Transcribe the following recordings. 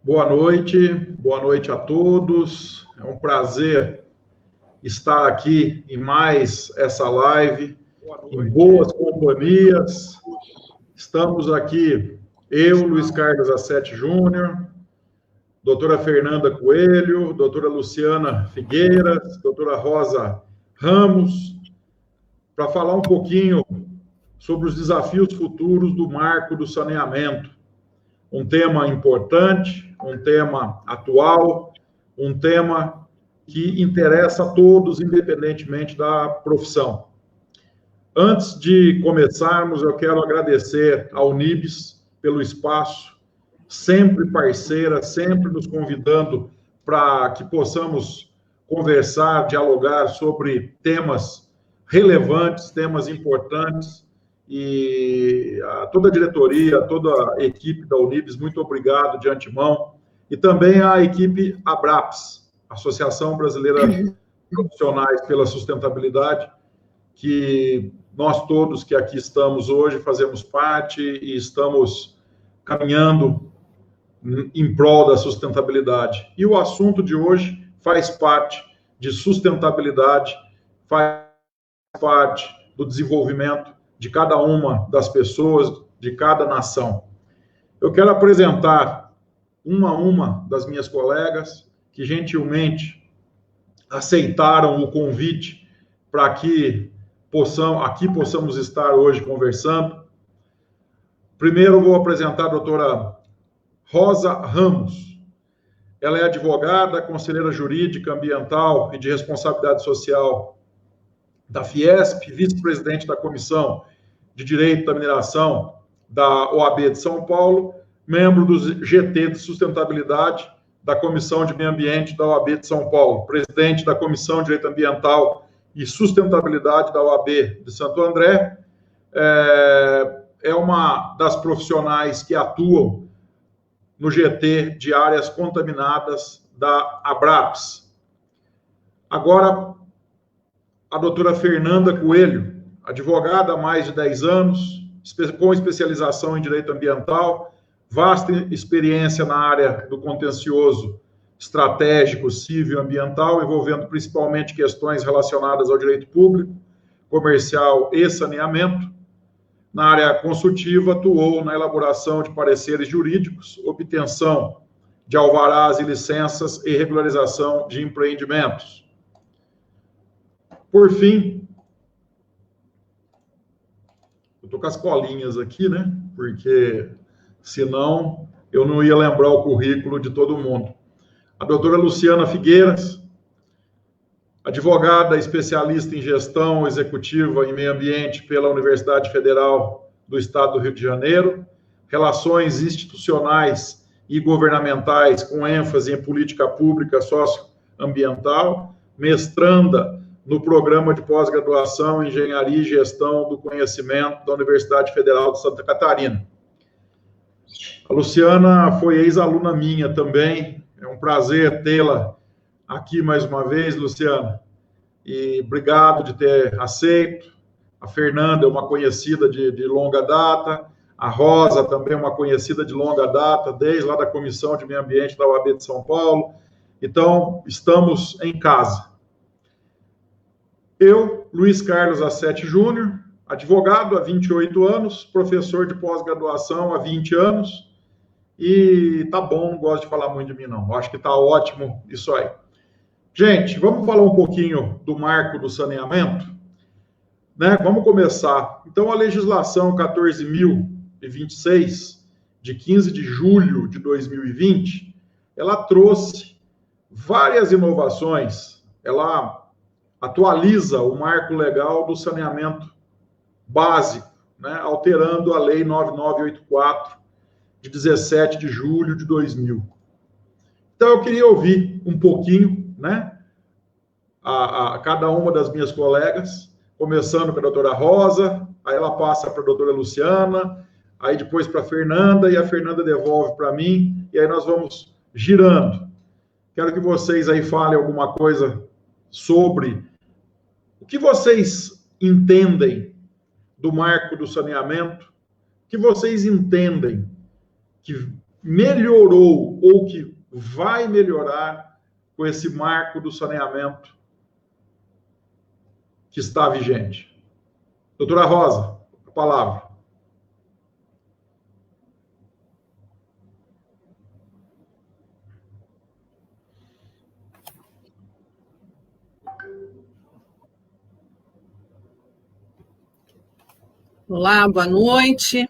boa noite a todos. É um prazer estar aqui em mais essa live, em boas companhias. Estamos aqui, eu, Luiz Carlos Assetti Júnior, doutora Fernanda Coelho, doutora Luciana Figueiras, doutora Rosa Ramos, para falar um pouquinho sobre os desafios futuros do marco do saneamento. Um tema importante, um tema atual, um tema que interessa a todos, independentemente da profissão. Antes de começarmos, eu quero agradecer ao Unibis pelo espaço, sempre parceira, sempre nos convidando para que possamos conversar, dialogar sobre temas relevantes, temas importantes. E toda a diretoria, toda a equipe da Unibis, muito obrigado de antemão. E também a equipe ABRAPS, Associação Brasileira de Profissionais pela Sustentabilidade, que nós todos que aqui estamos hoje fazemos parte e estamos caminhando em prol da sustentabilidade. E o assunto de hoje faz parte de sustentabilidade, faz parte do desenvolvimento de cada uma das pessoas, de cada nação. Eu quero apresentar uma a uma das minhas colegas que gentilmente aceitaram o convite para que possamos estar hoje conversando. Primeiro eu vou apresentar a doutora Rosa Ramos. Ela é advogada, conselheira jurídica, ambiental e de responsabilidade social da Fiesp, vice-presidente da Comissão de Direito da Mineração da OAB de São Paulo, membro do GT de Sustentabilidade da Comissão de Meio Ambiente da OAB de São Paulo, presidente da Comissão de Direito Ambiental e Sustentabilidade da OAB de Santo André, é uma das profissionais que atuam no GT de áreas contaminadas da ABRAPS. Agora, a doutora Fernanda Coelho, advogada há mais de 10 anos, com especialização em direito ambiental, vasta experiência na área do contencioso estratégico, civil e ambiental, envolvendo principalmente questões relacionadas ao direito público, comercial e saneamento. Na área consultiva, atuou na elaboração de pareceres jurídicos, obtenção de alvarás e licenças e regularização de empreendimentos. Por fim, eu estou com as colinhas aqui, né? Porque senão eu não ia lembrar o currículo de todo mundo. A doutora Luciana Figueiras, advogada especialista em gestão executiva e meio ambiente pela Universidade Federal do Estado do Rio de Janeiro, relações institucionais e governamentais com ênfase em política pública socioambiental, mestranda no programa de pós-graduação em Engenharia e Gestão do Conhecimento da Universidade Federal de Santa Catarina. A Luciana foi ex-aluna minha também, é um prazer tê-la aqui mais uma vez, Luciana, e obrigado de ter aceito. A Fernanda é uma conhecida de longa data, a Rosa também é uma conhecida de longa data, desde lá da Comissão de Meio Ambiente da OAB de São Paulo. Então, estamos em casa. Eu, Luiz Carlos Assetti Júnior, advogado há 28 anos, professor de pós-graduação há 20 anos, e tá bom, não gosto de falar muito de mim, não. Acho que tá ótimo isso aí. Gente, vamos falar um pouquinho do marco do saneamento, né? Vamos começar. Então, a legislação 14.026, de 15 de julho de 2020, ela trouxe várias inovações, ela atualiza o marco legal do saneamento básico, né, alterando a Lei 9984, de 17 de julho de 2000. Então, eu queria ouvir um pouquinho, né, a cada uma das minhas colegas, começando com a doutora Rosa, aí ela passa para a doutora Luciana, aí depois para a Fernanda, e a Fernanda devolve para mim, e aí nós vamos girando. Quero que vocês aí falem alguma coisa sobre o que vocês entendem do marco do saneamento, o que vocês entendem que melhorou ou que vai melhorar com esse marco do saneamento que está vigente? Doutora Rosa, a palavra. Olá, boa noite.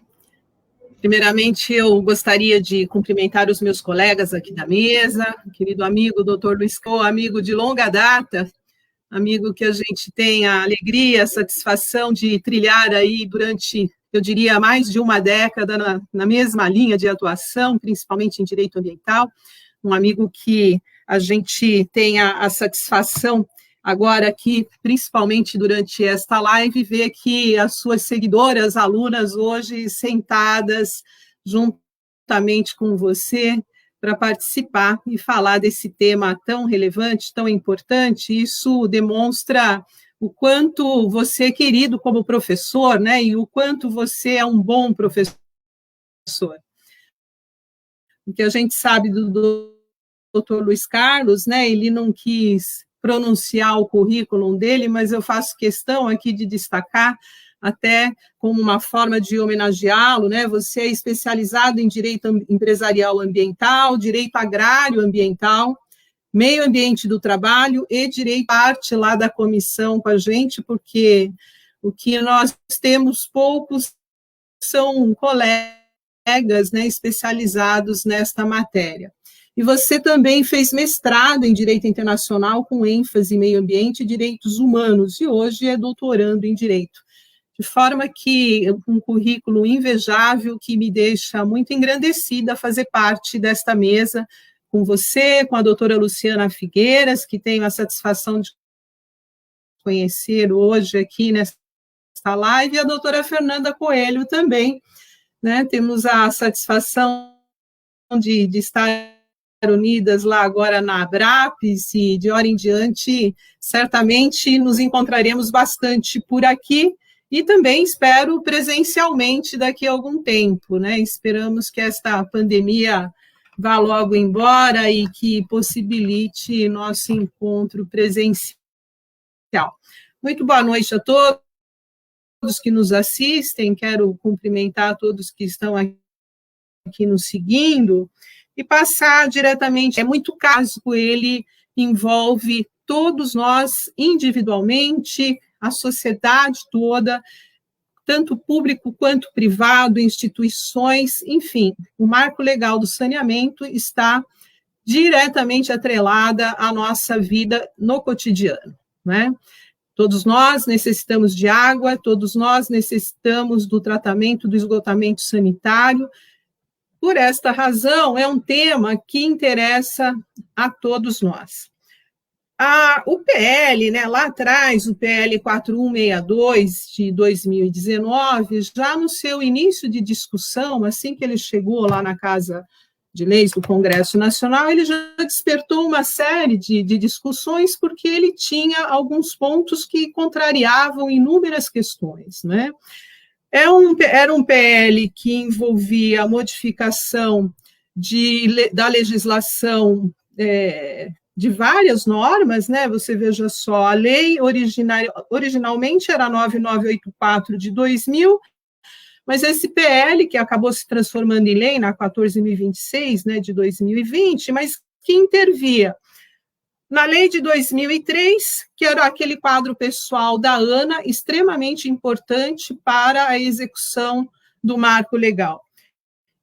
Primeiramente, eu gostaria de cumprimentar os meus colegas aqui da mesa, querido amigo doutor Luiz Coe, amigo de longa data, amigo que a gente tem a alegria, a satisfação de trilhar aí durante, eu diria, mais de uma década na mesma linha de atuação, principalmente em direito ambiental, um amigo que a gente tem a satisfação agora aqui, principalmente durante esta live, ver que as suas seguidoras, alunas, hoje sentadas juntamente com você para participar e falar desse tema tão relevante, tão importante. Isso demonstra o quanto você é querido como professor, né, e o quanto você é um bom professor. O que a gente sabe do Dr. Luiz Carlos, né, ele não quis pronunciar o currículo dele, mas eu faço questão aqui de destacar, até como uma forma de homenageá-lo, né? Você é especializado em direito empresarial ambiental, direito agrário ambiental, meio ambiente do trabalho e direito parte lá da comissão com a gente, porque o que nós temos poucos são colegas, né, especializados nesta matéria. E você também fez mestrado em Direito Internacional com ênfase em Meio Ambiente e Direitos Humanos, e hoje é doutorando em Direito. De forma que um currículo invejável que me deixa muito engrandecida a fazer parte desta mesa com você, com a doutora Luciana Figueiras, que tenho a satisfação de conhecer hoje aqui nesta live, e a doutora Fernanda Coelho também, né? Temos a satisfação de estar unidas lá agora na Abrapes, e de hora em diante, certamente nos encontraremos bastante por aqui, e também espero presencialmente daqui a algum tempo, né? Esperamos que esta pandemia vá logo embora e que possibilite nosso encontro presencial. Muito boa noite a todos que nos assistem, quero cumprimentar todos que estão aqui nos seguindo, e passar diretamente, é muito clássico, ele envolve todos nós individualmente, a sociedade toda, tanto público quanto privado, instituições, enfim, o marco legal do saneamento está diretamente atrelada à nossa vida no cotidiano, né? Todos nós necessitamos de água, todos nós necessitamos do tratamento do esgotamento sanitário. Por esta razão, é um tema que interessa a todos nós. O PL, né, lá atrás, o PL 4162 de 2019, já no seu início de discussão, assim que ele chegou lá na Casa de Leis do Congresso Nacional, ele já despertou uma série de discussões, porque ele tinha alguns pontos que contrariavam inúmeras questões, né? Era um PL que envolvia a modificação da legislação de várias normas, né? Você veja só, a lei originalmente era 9984 de 2000, mas esse PL, que acabou se transformando em lei na 14.026, né, de 2020, mas que intervia na lei de 2003, que era aquele quadro pessoal da ANA, extremamente importante para a execução do marco legal.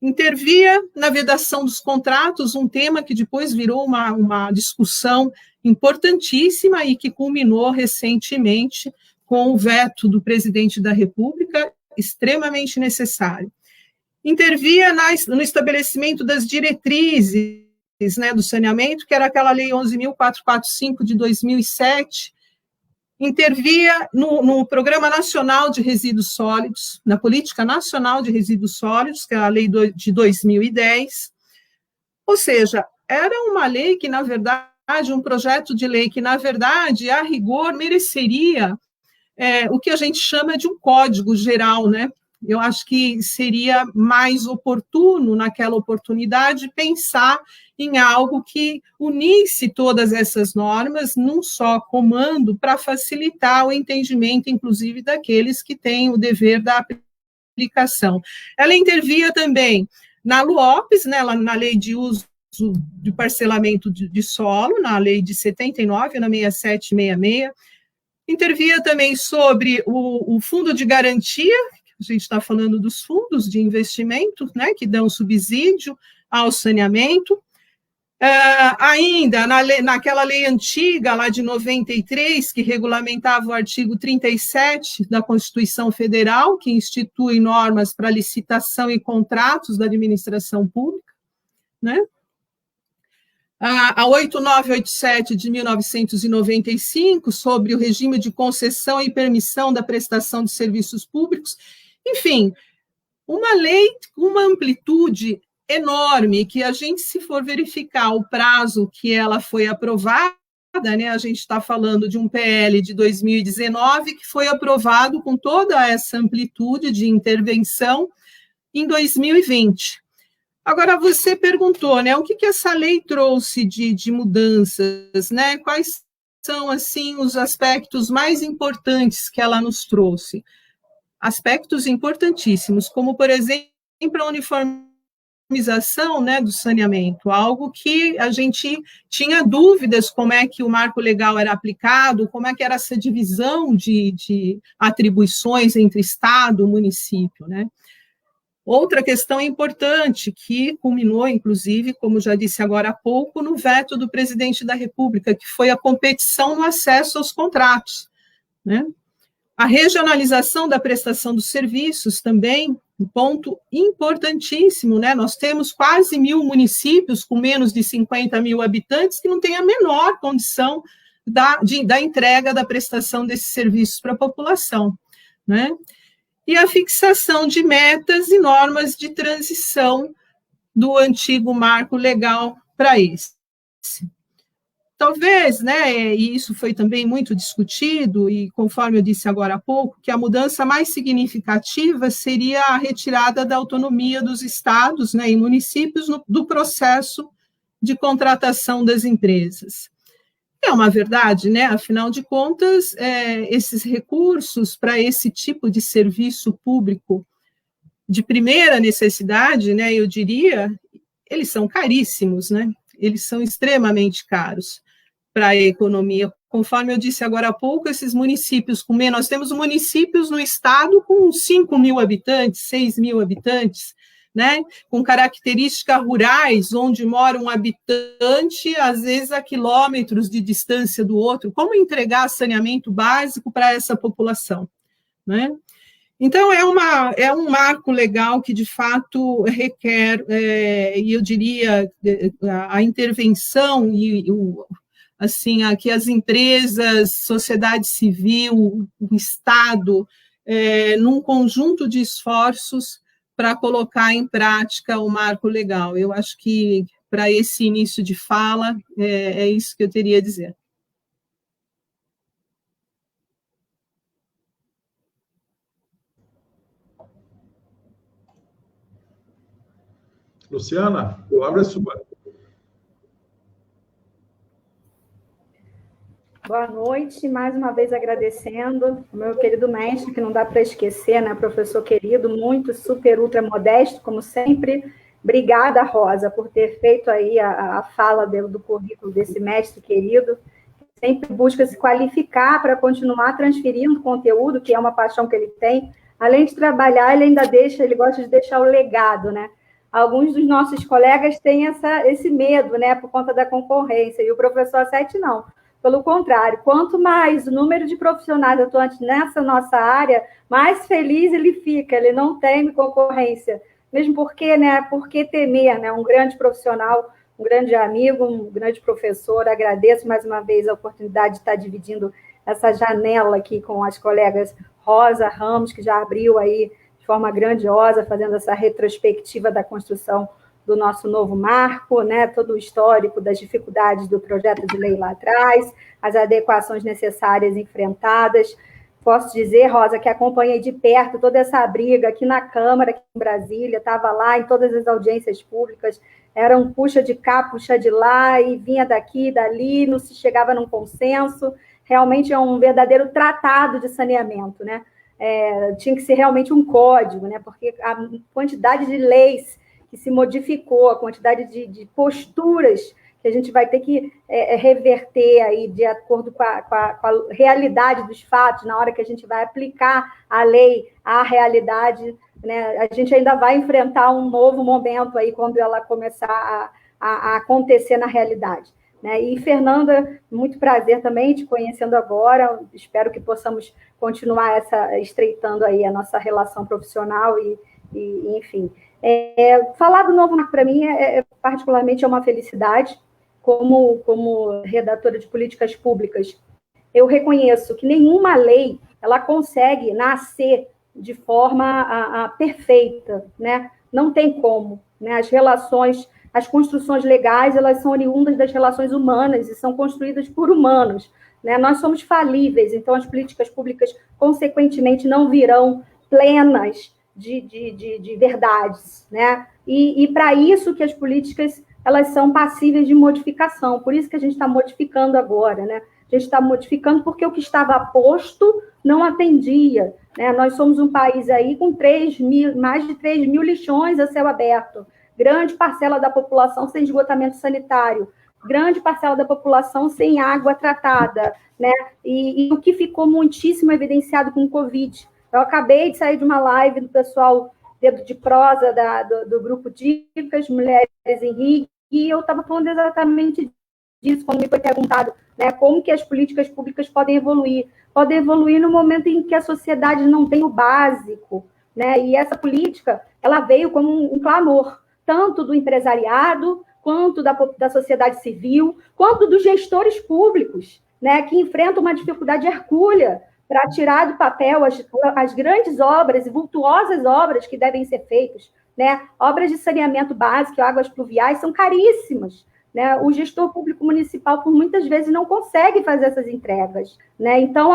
Intervia na vedação dos contratos, um tema que depois virou uma discussão importantíssima e que culminou recentemente com o veto do presidente da República, extremamente necessário. Intervia no estabelecimento das diretrizes, né, do saneamento, que era aquela lei 11.445 de 2007, intervia no Programa Nacional de Resíduos Sólidos, na Política Nacional de Resíduos Sólidos, que é a lei de 2010, ou seja, era uma lei que, na verdade, um projeto de lei que, na verdade, a rigor, mereceria o que a gente chama de um código geral, né, Eu acho que seria mais oportuno, naquela oportunidade, pensar em algo que unisse todas essas normas num só comando para facilitar o entendimento, inclusive, daqueles que têm o dever da aplicação. Ela intervia também na LUOPS, né, na Lei de Uso de Parcelamento de Solo, na Lei de 79, na 6766, intervia também sobre o Fundo de Garantia, a gente está falando dos fundos de investimento, né, que dão subsídio ao saneamento. Ainda naquela lei antiga, lá de 93, que regulamentava o artigo 37 da Constituição Federal, que institui normas para licitação e contratos da administração pública, né? A 8987 de 1995, sobre o regime de concessão e permissão da prestação de serviços públicos. Enfim, uma lei com uma amplitude enorme, que a gente, se for verificar o prazo que ela foi aprovada, né, a gente está falando de um PL de 2019, que foi aprovado com toda essa amplitude de intervenção em 2020. Agora, você perguntou, né, o que essa lei trouxe de mudanças, né? Quais são, assim, os aspectos mais importantes que ela nos trouxe? Aspectos importantíssimos, como, por exemplo, a uniformização, né, do saneamento, algo que a gente tinha dúvidas como é que o marco legal era aplicado, como é que era essa divisão de atribuições entre Estado e município, né? Outra questão importante, que culminou, inclusive, como já disse agora há pouco, no veto do presidente da República, que foi a competição no acesso aos contratos, né? A regionalização da prestação dos serviços também, um ponto importantíssimo, né? Nós temos quase 1.000 municípios com menos de 50 mil habitantes que não têm a menor condição da entrega da prestação desses serviços para a população, né? E a fixação de metas e normas de transição do antigo marco legal para esse. Talvez, né, e isso foi também muito discutido, e conforme eu disse agora há pouco, que a mudança mais significativa seria a retirada da autonomia dos estados, né, e municípios do processo de contratação das empresas. É uma verdade, né? Afinal de contas, esses recursos para esse tipo de serviço público de primeira necessidade, né, eu diria, eles são caríssimos, né? Eles são extremamente caros para a economia. Conforme eu disse agora há pouco, esses municípios com menos, nós temos municípios no estado com 5 mil habitantes, 6 mil habitantes, né, com características rurais, onde mora um habitante, às vezes a quilômetros de distância do outro. Como entregar saneamento básico para essa população, né? Então, é um marco legal que, de fato, requer, e eu diria, a intervenção e assim, que as empresas, sociedade civil, o Estado, num conjunto de esforços para colocar em prática o marco legal. Eu acho que, para esse início de fala, é isso que eu teria a dizer. Luciana, a palavra é sua. Boa noite, mais uma vez agradecendo o meu querido mestre, que não dá para esquecer, né, professor querido, muito, super, ultra modesto, como sempre. Obrigada, Rosa, por ter feito aí a fala do currículo desse mestre querido, que sempre busca se qualificar para continuar transferindo conteúdo, que é uma paixão que ele tem. Além de trabalhar, ele gosta de deixar o legado, né? Alguns dos nossos colegas têm esse medo, né, por conta da concorrência, e o professor Sete não. Pelo contrário, quanto mais o número de profissionais atuantes nessa nossa área, mais feliz ele fica, ele não teme concorrência. Mesmo porque, né, por que temer, né? Um grande profissional, um grande amigo, um grande professor. Agradeço mais uma vez a oportunidade de estar dividindo essa janela aqui com as colegas Rosa Ramos, que já abriu aí de forma grandiosa, fazendo essa retrospectiva da construção do nosso novo marco, né, todo o histórico das dificuldades do projeto de lei lá atrás, as adequações necessárias enfrentadas, posso dizer, Rosa, que acompanhei de perto toda essa briga aqui na Câmara, aqui em Brasília, estava lá em todas as audiências públicas, era um puxa de cá, puxa de lá, e vinha daqui, dali, não se chegava num consenso. Realmente é um verdadeiro tratado de saneamento, né? Tinha que ser realmente um código, né? Porque a quantidade de leis que se modificou, a quantidade de posturas que a gente vai ter que reverter aí de acordo com a realidade dos fatos, na hora que a gente vai aplicar a lei à realidade, né? A gente ainda vai enfrentar um novo momento aí quando ela começar a acontecer na realidade, né? E, Fernanda, muito prazer também te conhecendo agora, espero que possamos continuar estreitando aí a nossa relação profissional e enfim. Falar do Novo Marco, para mim, particularmente é uma felicidade. Como redatora de políticas públicas, eu reconheço que nenhuma lei ela consegue nascer de forma perfeita, né? Não tem como, né? As construções legais, elas são oriundas das relações humanas e são construídas por humanos, né? Nós somos falíveis, então as políticas públicas, consequentemente, não virão plenas de verdades, né? E para isso que as políticas elas são passíveis de modificação, por isso que a gente está modificando agora, né? A gente está modificando porque o que estava posto não atendia, né? Nós somos um país aí com mais de 3 mil lixões a céu aberto, grande parcela da população sem esgotamento sanitário, grande parcela da população sem água tratada, né? E o que ficou muitíssimo evidenciado com o Covid. Eu acabei de sair de uma live do pessoal Dedo de Prosa, do grupo Dicas, Mulheres em Rio, e eu estava falando exatamente disso, quando me foi perguntado, né, como que as políticas públicas podem evoluir. Podem evoluir no momento em que a sociedade não tem o básico, né? E essa política, ela veio como um clamor, tanto do empresariado, quanto da sociedade civil, quanto dos gestores públicos, né, que enfrentam uma dificuldade hercúlea para tirar do papel as grandes obras e vultuosas obras que devem ser feitas, né? Obras de saneamento básico, águas pluviais, são caríssimas, né? O gestor público municipal, por muitas vezes, não consegue fazer essas entregas, né? Então,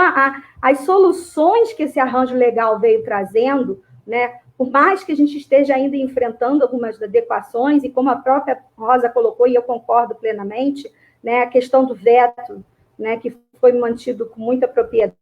as soluções que esse arranjo legal veio trazendo, né? Por mais que a gente esteja ainda enfrentando algumas adequações, e como a própria Rosa colocou, e eu concordo plenamente, né? A questão do veto, né? Que foi mantido com muita propriedade,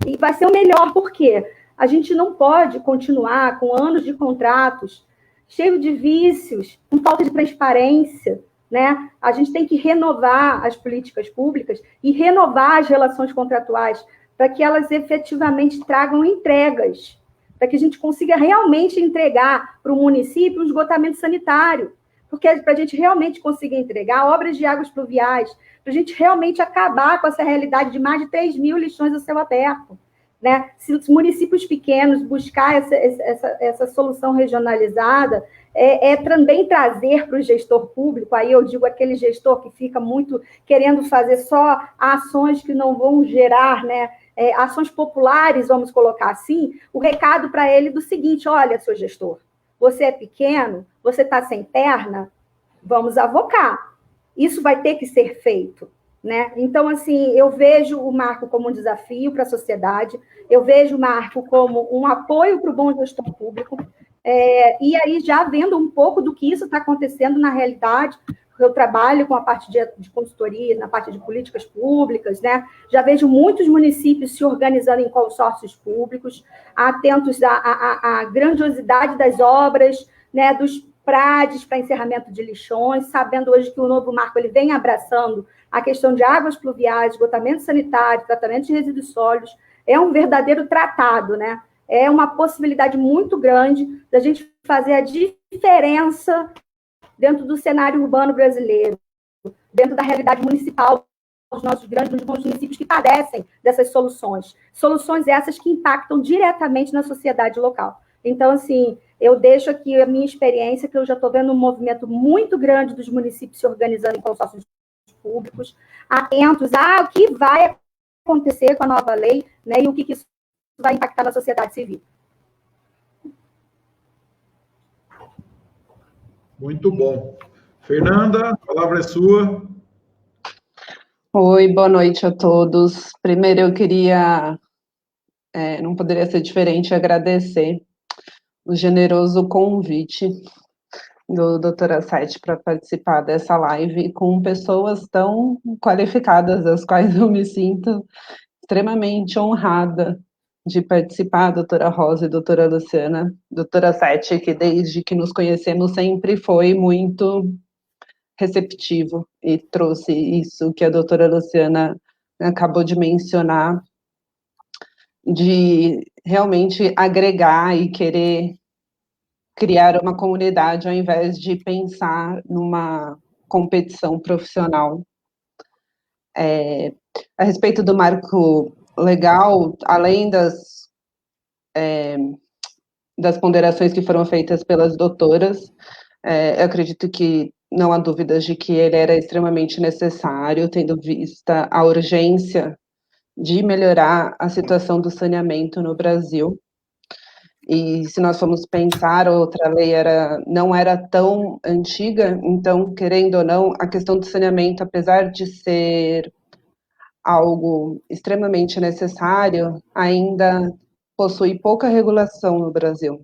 e vai ser o melhor, porque a gente não pode continuar com anos de contratos cheio de vícios, com falta de transparência, né? A gente tem que renovar as políticas públicas e renovar as relações contratuais para que elas efetivamente tragam entregas, para que a gente consiga realmente entregar para o município um esgotamento sanitário, porque para a gente realmente conseguir entregar obras de águas pluviais, para a gente realmente acabar com essa realidade de mais de 3 mil lixões a céu aberto, né? Se os municípios pequenos buscar essa solução regionalizada, também trazer para o gestor público, aí eu digo aquele gestor que fica muito querendo fazer só ações que não vão gerar, né, ações populares, vamos colocar assim, o recado para ele do seguinte: olha, seu gestor, você é pequeno, você está sem perna, vamos avocar. Isso vai ter que ser feito, né? Então, assim, eu vejo o marco como um desafio para a sociedade, eu vejo o marco como um apoio para o bom gestor público, e aí já vendo um pouco do que isso está acontecendo na realidade, eu trabalho com a parte de consultoria, na parte de políticas públicas, né? Já vejo muitos municípios se organizando em consórcios públicos, atentos à grandiosidade das obras, né? Dos PRADs para encerramento de lixões, sabendo hoje que o novo marco ele vem abraçando a questão de águas pluviais, esgotamento sanitário, tratamento de resíduos sólidos. É um verdadeiro tratado, né? É uma possibilidade muito grande da gente fazer a diferença dentro do cenário urbano brasileiro, dentro da realidade municipal dos nossos grandes municípios que padecem dessas soluções. Soluções essas que impactam diretamente na sociedade local. Então, assim, eu deixo aqui a minha experiência, que eu já estou vendo um movimento muito grande dos municípios se organizando em consórcios públicos, atentos ao que vai acontecer com a nova lei, né, e o que isso vai impactar na sociedade civil. Muito bom. Fernanda, a palavra é sua. Oi, boa noite a todos. Primeiro eu queria, não poderia ser diferente, agradecer o generoso convite do Doutora Sete para participar dessa live com pessoas tão qualificadas, as quais eu me sinto extremamente honrada de participar, doutora Rosa e doutora Luciana. Doutora Sete, que desde que nos conhecemos sempre foi muito receptivo e trouxe isso que a doutora Luciana acabou de mencionar, de realmente agregar e querer criar uma comunidade ao invés de pensar numa competição profissional. A respeito do marco legal, além das ponderações que foram feitas pelas doutoras, eu acredito que não há dúvidas de que ele era extremamente necessário, tendo vista a urgência de melhorar a situação do saneamento no Brasil. E se nós formos pensar, outra lei não era tão antiga, então, querendo ou não, a questão do saneamento, apesar de ser algo extremamente necessário, ainda possui pouca regulação no Brasil.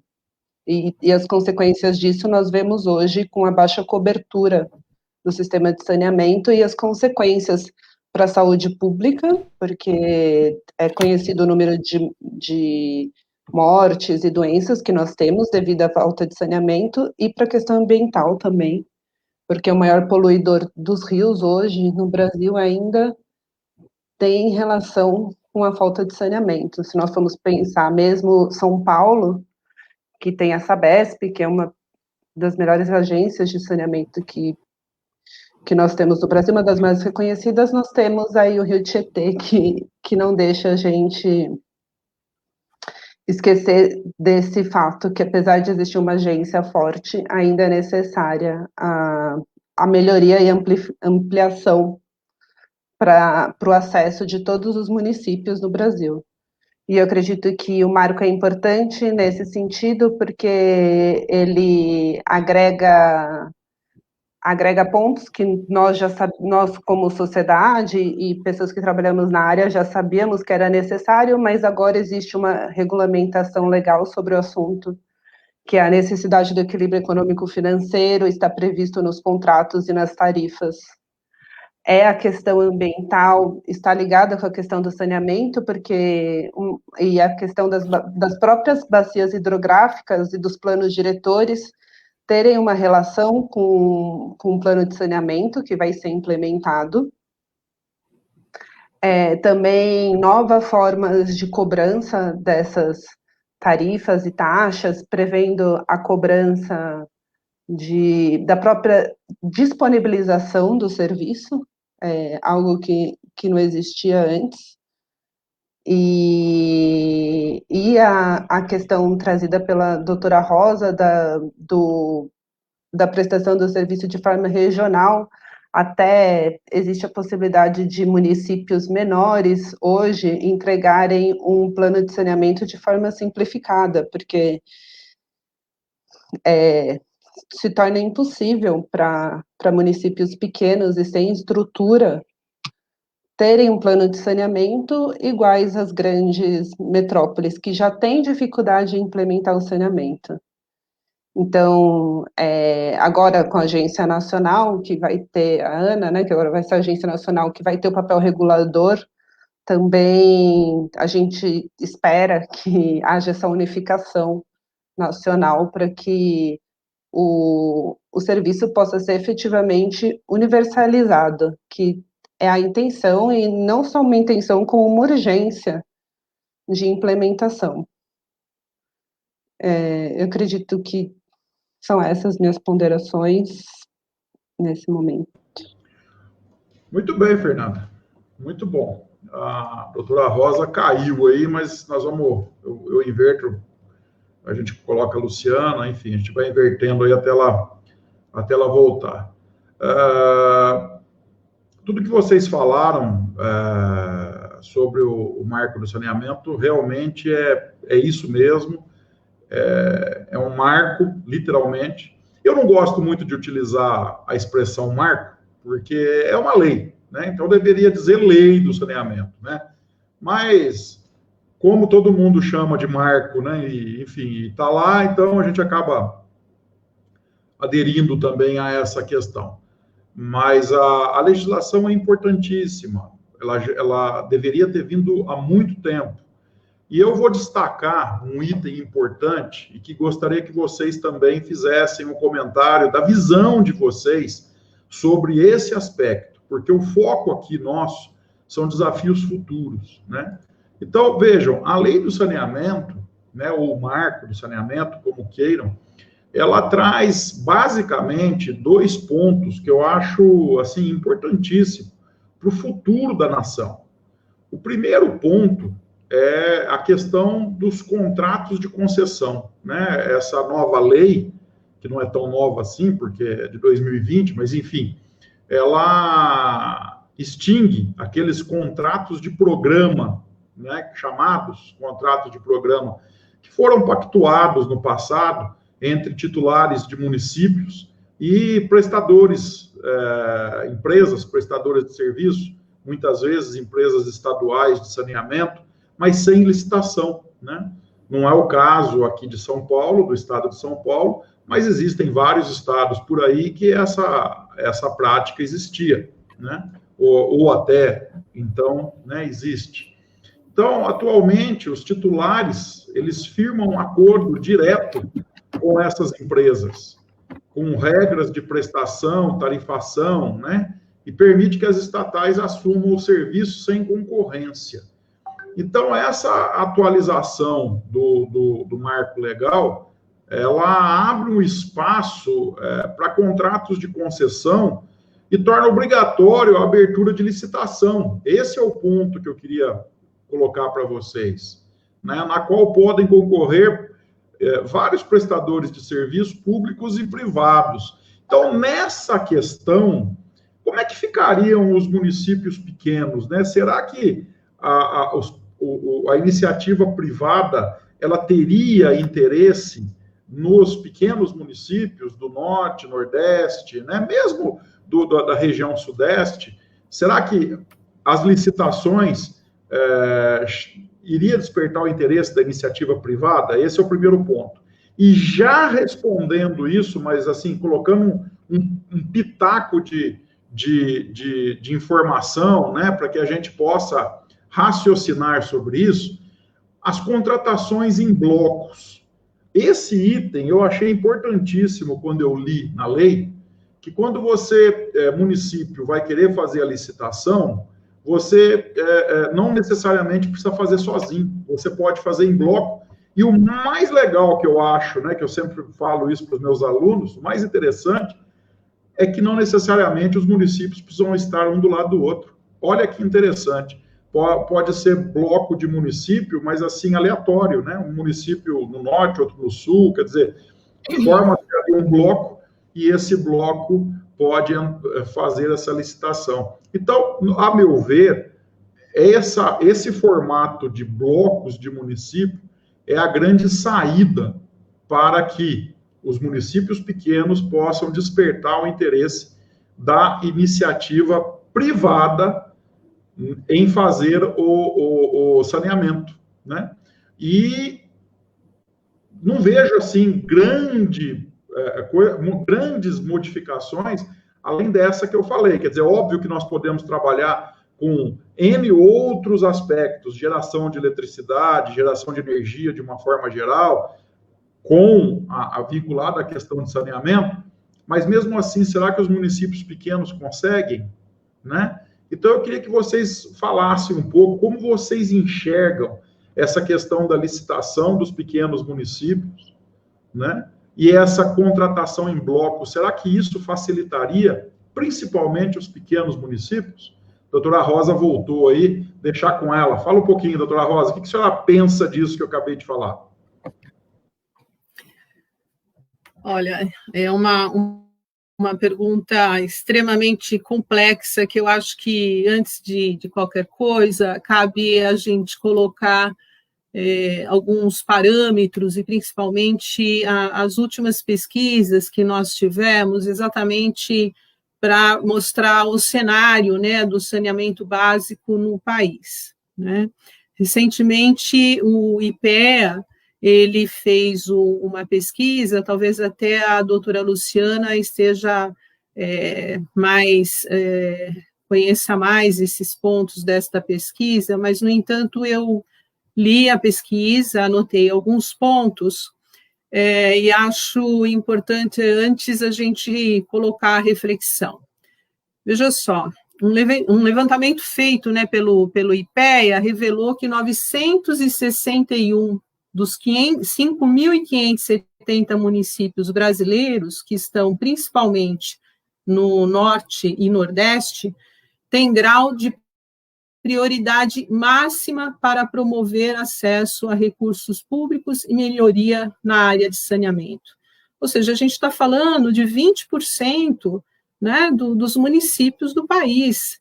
E as consequências disso nós vemos hoje com a baixa cobertura do sistema de saneamento e as consequências para a saúde pública, porque é conhecido o número de mortes e doenças que nós temos devido à falta de saneamento, e para a questão ambiental também, porque o maior poluidor dos rios hoje no Brasil ainda tem relação com a falta de saneamento. Se nós formos pensar mesmo São Paulo, que tem a Sabesp, que é uma das melhores agências de saneamento que nós temos no Brasil, uma das mais reconhecidas, nós temos aí o Rio Tietê, que não deixa a gente esquecer desse fato, que apesar de existir uma agência forte, ainda é necessária a melhoria e ampliação para o acesso de todos os municípios no Brasil. E eu acredito que o marco é importante nesse sentido, porque ele agrega pontos que nós como sociedade e pessoas que trabalhamos na área já sabíamos que era necessário, mas agora existe uma regulamentação legal sobre o assunto, que é a necessidade do equilíbrio econômico-financeiro, está previsto nos contratos e nas tarifas. A questão ambiental está ligada com a questão do saneamento, e a questão das próprias bacias hidrográficas e dos planos diretores terem uma relação com um plano de saneamento que vai ser implementado. Também novas formas de cobrança dessas tarifas e taxas, prevendo a cobrança da própria disponibilização do serviço, algo que não existia antes, e a questão trazida pela doutora Rosa da prestação do serviço de forma regional. Até existe a possibilidade de municípios menores hoje entregarem um plano de saneamento de forma simplificada, porque se torna impossível para municípios pequenos e sem estrutura terem um plano de saneamento iguais às grandes metrópoles, que já têm dificuldade em implementar o saneamento. Então, agora com a Agência Nacional, que vai ter a ANA, né, que agora vai ser a Agência Nacional, que vai ter o papel regulador, também a gente espera que haja essa unificação nacional para que o serviço possa ser efetivamente universalizado, que é a intenção, e não só uma intenção, como uma urgência de implementação. Eu acredito que são essas minhas ponderações nesse momento. Muito bem, Fernanda. Muito bom. A doutora Rosa caiu aí, mas nós vamos... Eu inverto, a gente coloca a Luciana, enfim, a gente vai invertendo aí até ela voltar. Tudo que vocês falaram sobre o marco do saneamento realmente é isso mesmo. É um marco, literalmente. Eu não gosto muito de utilizar a expressão marco, porque é uma lei, né? Então deveria dizer lei do saneamento, né? Mas, como todo mundo chama de marco, né? E, enfim, está lá, então a gente acaba aderindo também a essa questão. Mas a legislação é importantíssima, ela deveria ter vindo há muito tempo. E eu vou destacar um item importante e que gostaria que vocês também fizessem um comentário da visão de vocês sobre esse aspecto, porque o foco aqui nosso são desafios futuros, né? Então, vejam, a lei do saneamento, né, ou o marco do saneamento, como queiram, ela traz basicamente 2 pontos que eu acho assim importantíssimo para o futuro da nação. O primeiro ponto é a questão dos contratos de concessão, né? Essa nova lei, que não é tão nova assim, porque é de 2020, mas enfim, ela extingue aqueles contratos de programa, né? Chamados contratos de programa, que foram pactuados no passado entre titulares de municípios e prestadores, empresas prestadoras de serviço, muitas vezes empresas estaduais de saneamento, mas sem licitação, né? Não é o caso aqui de São Paulo, do estado de São Paulo, mas existem vários estados por aí que essa prática existia, né? Ou até, então, né, existe. Então, atualmente, os titulares, eles firmam um acordo direto com essas empresas, com regras de prestação, tarifação, né? E permite que as estatais assumam o serviço sem concorrência. Então, essa atualização do marco legal, ela abre um espaço para contratos de concessão e torna obrigatório a abertura de licitação. Esse é o ponto que eu queria colocar para vocês, né? Na qual podem concorrer vários prestadores de serviços públicos e privados. Então, nessa questão, como é que ficariam os municípios pequenos, né? Será que a iniciativa privada ela teria interesse nos pequenos municípios do Norte, Nordeste, né? Mesmo da região Sudeste? Será que as licitações iria despertar o interesse da iniciativa privada? Esse é o primeiro ponto. E já respondendo isso, mas assim, colocando um pitaco de informação, né, para que a gente possa raciocinar sobre isso, as contratações em blocos. Esse item eu achei importantíssimo quando eu li na lei, que quando você, município, vai querer fazer a licitação, você não necessariamente precisa fazer sozinho, você pode fazer em bloco. E o mais legal que eu acho, né, que eu sempre falo isso para os meus alunos, o mais interessante é que não necessariamente os municípios precisam estar um do lado do outro. Olha que interessante. Pode ser bloco de município, mas assim, aleatório, né? Um município no norte, outro no sul, quer dizer, forma-se um bloco e esse bloco pode fazer essa licitação. Então, a meu ver, esse formato de blocos de município é a grande saída para que os municípios pequenos possam despertar o interesse da iniciativa privada em fazer o saneamento, né? E não vejo, assim, grandes modificações, além dessa que eu falei. Quer dizer, óbvio que nós podemos trabalhar com N outros aspectos, geração de eletricidade, geração de energia de uma forma geral, com a vinculada à questão de saneamento, mas mesmo assim, será que os municípios pequenos conseguem, né? Então, eu queria que vocês falassem um pouco como vocês enxergam essa questão da licitação dos pequenos municípios, né? E essa contratação em bloco, será que isso facilitaria principalmente os pequenos municípios? Doutora Rosa voltou aí, deixar com ela. Fala um pouquinho, doutora Rosa, o que a senhora pensa disso que eu acabei de falar? Olha, é uma pergunta extremamente complexa, que eu acho que, antes de qualquer coisa, cabe a gente colocar alguns parâmetros, e principalmente as últimas pesquisas que nós tivemos, exatamente para mostrar o cenário, né, do saneamento básico no país, né? Recentemente, o IPEA, ele fez uma pesquisa, talvez até a doutora Luciana esteja conheça mais esses pontos desta pesquisa, mas, no entanto, eu li a pesquisa, anotei alguns pontos, e acho importante, antes, a gente colocar a reflexão. Veja só, um levantamento feito, né, pelo IPEA revelou que 961 dos 5.570 municípios brasileiros, que estão principalmente no Norte e Nordeste, têm grau de prioridade máxima para promover acesso a recursos públicos e melhoria na área de saneamento. Ou seja, a gente está falando de 20%, né, dos municípios do país.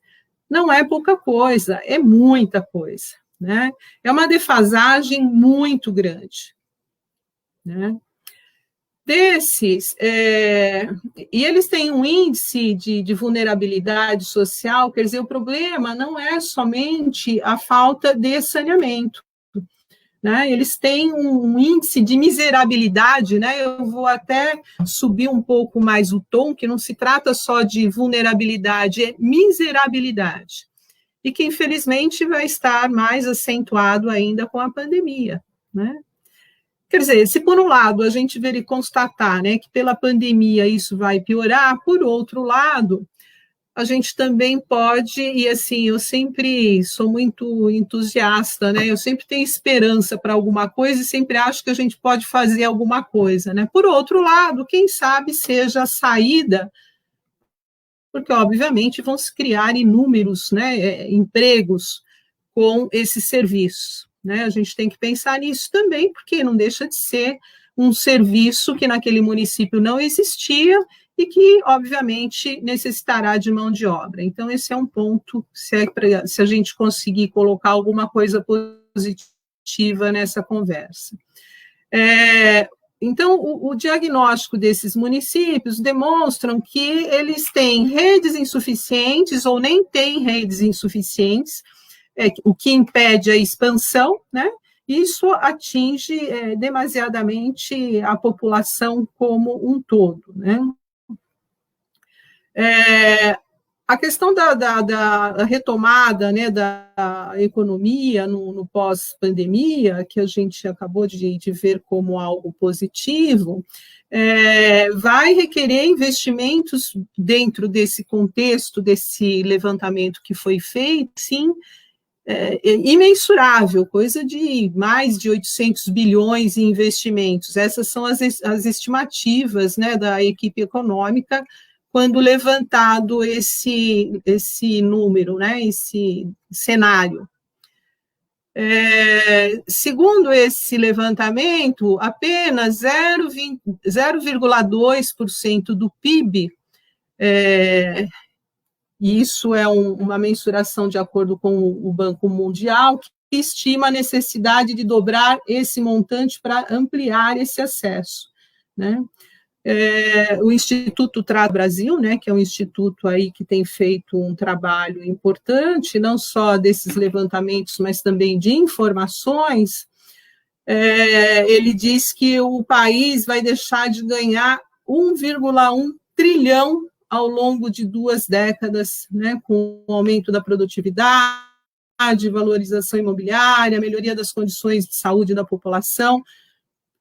Não é pouca coisa, é muita coisa, né? É uma defasagem muito grande, né? Desses, e eles têm um índice de vulnerabilidade social, quer dizer, o problema não é somente a falta de saneamento, né? Eles têm um índice de miserabilidade, né? Eu vou até subir um pouco mais o tom, que não se trata só de vulnerabilidade, é miserabilidade, e que, infelizmente, vai estar mais acentuado ainda com a pandemia, né? Quer dizer, se por um lado a gente ver e constatar, né, que pela pandemia isso vai piorar, por outro lado, a gente também pode, e assim, eu sempre sou muito entusiasta, né, eu sempre tenho esperança para alguma coisa e sempre acho que a gente pode fazer alguma coisa, né. Por outro lado, quem sabe seja a saída, porque obviamente vão se criar inúmeros, né, empregos com esses serviços, né? A gente tem que pensar nisso também, porque não deixa de ser um serviço que naquele município não existia e que, obviamente, necessitará de mão de obra. Então, esse é um ponto, se a gente conseguir colocar alguma coisa positiva nessa conversa. Então, o diagnóstico desses municípios demonstram que eles têm redes insuficientes ou nem têm redes insuficientes, o que impede a expansão, né? Isso atinge demasiadamente a população como um todo, né? A questão da retomada, né, da economia no pós-pandemia, que a gente acabou de ver como algo positivo, vai requerer investimentos dentro desse contexto, desse levantamento que foi feito, sim, imensurável, coisa de mais de 800 bilhões em investimentos. Essas são as estimativas, né, da equipe econômica, quando levantado esse número, né, esse cenário. Segundo esse levantamento, apenas 0,2% do PIB, e isso é uma mensuração de acordo com o Banco Mundial, que estima a necessidade de dobrar esse montante para ampliar esse acesso, né? O Instituto Trata Brasil, né, que é um instituto aí que tem feito um trabalho importante, não só desses levantamentos, mas também de informações, ele diz que o país vai deixar de ganhar 1,1 trilhão ao longo de 2 décadas, né, com o aumento da produtividade, valorização imobiliária, melhoria das condições de saúde da população,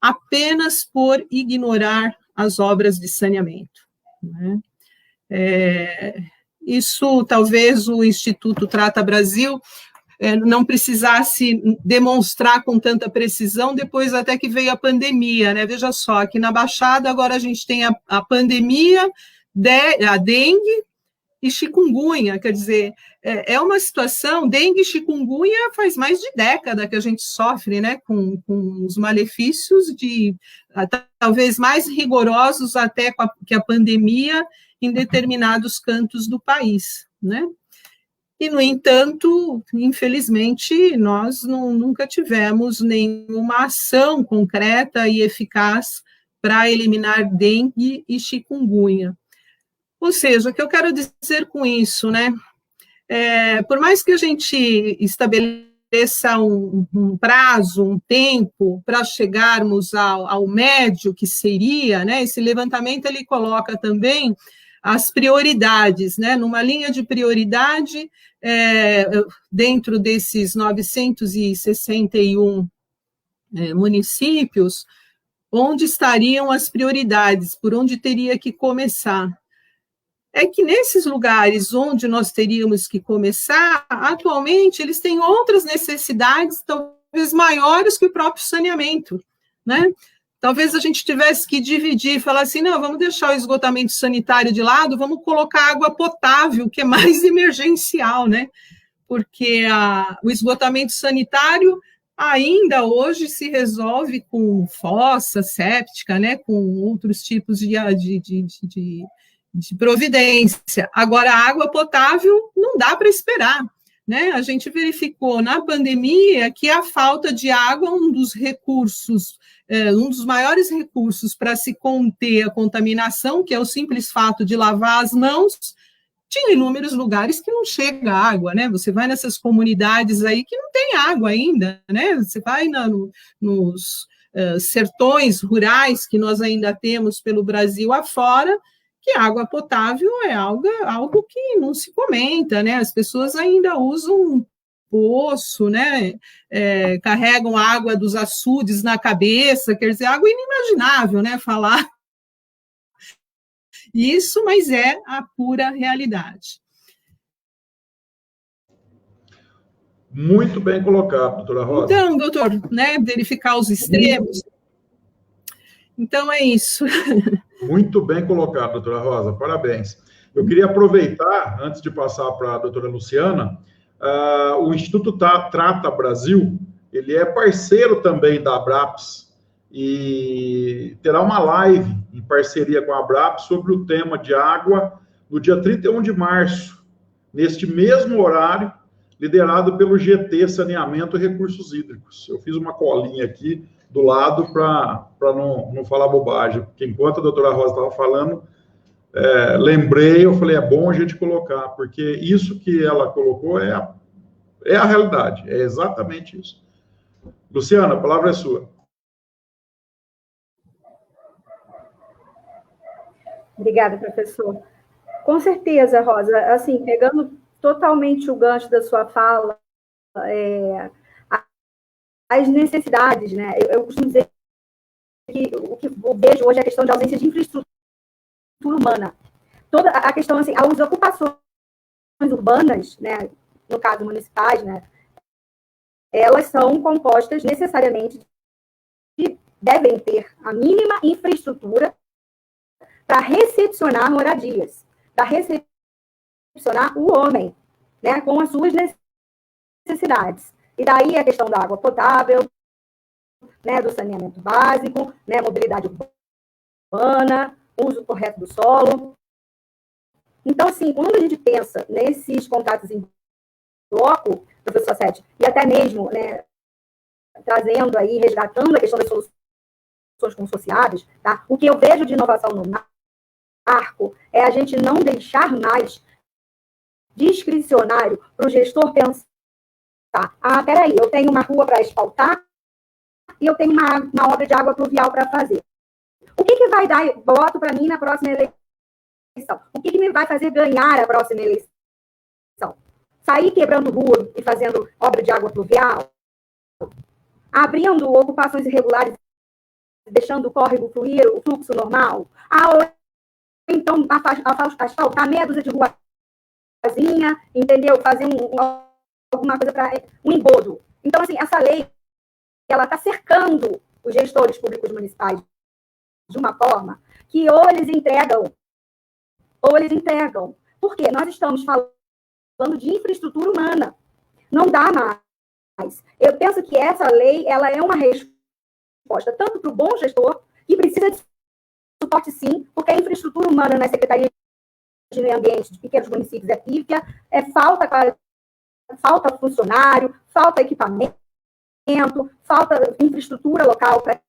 apenas por ignorar as obras de saneamento, né? Isso talvez o Instituto Trata Brasil não precisasse demonstrar com tanta precisão, depois até que veio a pandemia, né? Veja só, aqui na Baixada agora a gente tem a pandemia, a dengue e chikungunya, quer dizer, é uma situação, dengue e chikungunya faz mais de década que a gente sofre, né, com os malefícios talvez mais rigorosos até que a pandemia em determinados cantos do país, né? E, no entanto, infelizmente, nós nunca tivemos nenhuma ação concreta e eficaz para eliminar dengue e chikungunya. Ou seja, o que eu quero dizer com isso, né? Por mais que a gente estabeleça um prazo, um tempo para chegarmos ao médio que seria, né? Esse levantamento ele coloca também as prioridades, né? Numa linha de prioridade, dentro desses 961 municípios, onde estariam as prioridades, por onde teria que começar. É que nesses lugares onde nós teríamos que começar, atualmente eles têm outras necessidades, talvez maiores que o próprio saneamento, né? Talvez a gente tivesse que dividir, falar assim, não, vamos deixar o esgotamento sanitário de lado, vamos colocar água potável, que é mais emergencial, né? Porque o esgotamento sanitário ainda hoje se resolve com fossa séptica, né? Com outros tipos de providência. Agora, a água potável não dá para esperar, né? A gente verificou na pandemia que a falta de água é um dos recursos, um dos maiores recursos para se conter a contaminação, que é o simples fato de lavar as mãos. Tinha inúmeros lugares que não chega água, né? Você vai nessas comunidades aí que não tem água ainda, né? Você vai nos sertões rurais que nós ainda temos pelo Brasil afora, que a água potável é algo que não se comenta, né? As pessoas ainda usam um poço, né? Carregam água dos açudes na cabeça, quer dizer, água inimaginável, né? Falar isso, mas é a pura realidade. Muito bem colocado, doutora Rosa. Então, doutor, né? Verificar os extremos. Então, é isso. Muito bem colocado, doutora Rosa, parabéns. Eu queria aproveitar, antes de passar para a doutora Luciana, o Instituto Trata Brasil, ele é parceiro também da Abraps, e terá uma live em parceria com a Abraps sobre o tema de água no dia 31 de março, neste mesmo horário, liderado pelo GT Saneamento e Recursos Hídricos. Eu fiz uma colinha aqui do lado para não falar bobagem, porque enquanto a doutora Rosa estava falando, lembrei, eu falei, é bom a gente colocar, porque isso que ela colocou é a realidade, é exatamente isso. Luciana, a palavra é sua. Obrigada, professor. Com certeza, Rosa, assim, pegando totalmente o gancho da sua fala, as necessidades, né? Eu costumo dizer que o que eu vejo hoje é a questão de ausência de infraestrutura humana. Toda a questão, assim, as ocupações urbanas, né, no caso municipais, né, elas são compostas necessariamente de devem ter a mínima infraestrutura para recepcionar moradias, para recepcionar o homem, né, com as suas necessidades. E daí a questão da água potável, né, do saneamento básico, né, mobilidade urbana, uso correto do solo. Então, assim, quando a gente pensa nesses contatos em bloco, professor Sete, e até mesmo, né, trazendo aí, resgatando a questão das soluções consociadas, tá? O que eu vejo de inovação no marco é a gente não deixar mais discricionário para o gestor pensar, peraí, eu tenho uma rua para asfaltar e eu tenho uma obra de água pluvial para fazer. O que vai dar voto para mim na próxima eleição? O que me vai fazer ganhar a próxima eleição? Sair quebrando rua e fazendo obra de água pluvial? Abrindo ocupações irregulares, deixando o córrego fluir, o fluxo normal? Ou então asfaltar meia dúzia de ruazinha, entendeu? Fazer alguma coisa para um engodo. Então, assim, essa lei, ela está cercando os gestores públicos municipais de uma forma que ou eles entregam. Por quê? Nós estamos falando de infraestrutura humana. Não dá mais. Eu penso que essa lei, ela é uma resposta tanto para o bom gestor, que precisa de suporte sim, porque a infraestrutura humana nas secretarias de meio ambiente de pequenos municípios é pífia, falta funcionário, falta equipamento, falta infraestrutura local para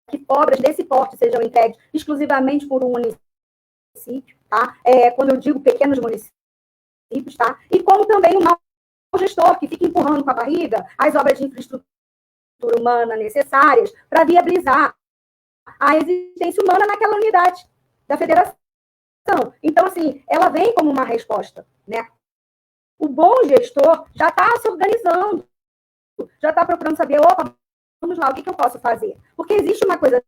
que obras desse porte sejam entregues exclusivamente por um município. município, tá? Quando eu digo pequenos municípios, tá? E como também o mau gestor que fica empurrando com a barriga as obras de infraestrutura humana necessárias para viabilizar a existência humana naquela unidade da federação. Então, assim, ela vem como uma resposta, né? O bom gestor já está se organizando, já está procurando saber, opa, vamos lá, o que eu posso fazer? Porque existe uma coisa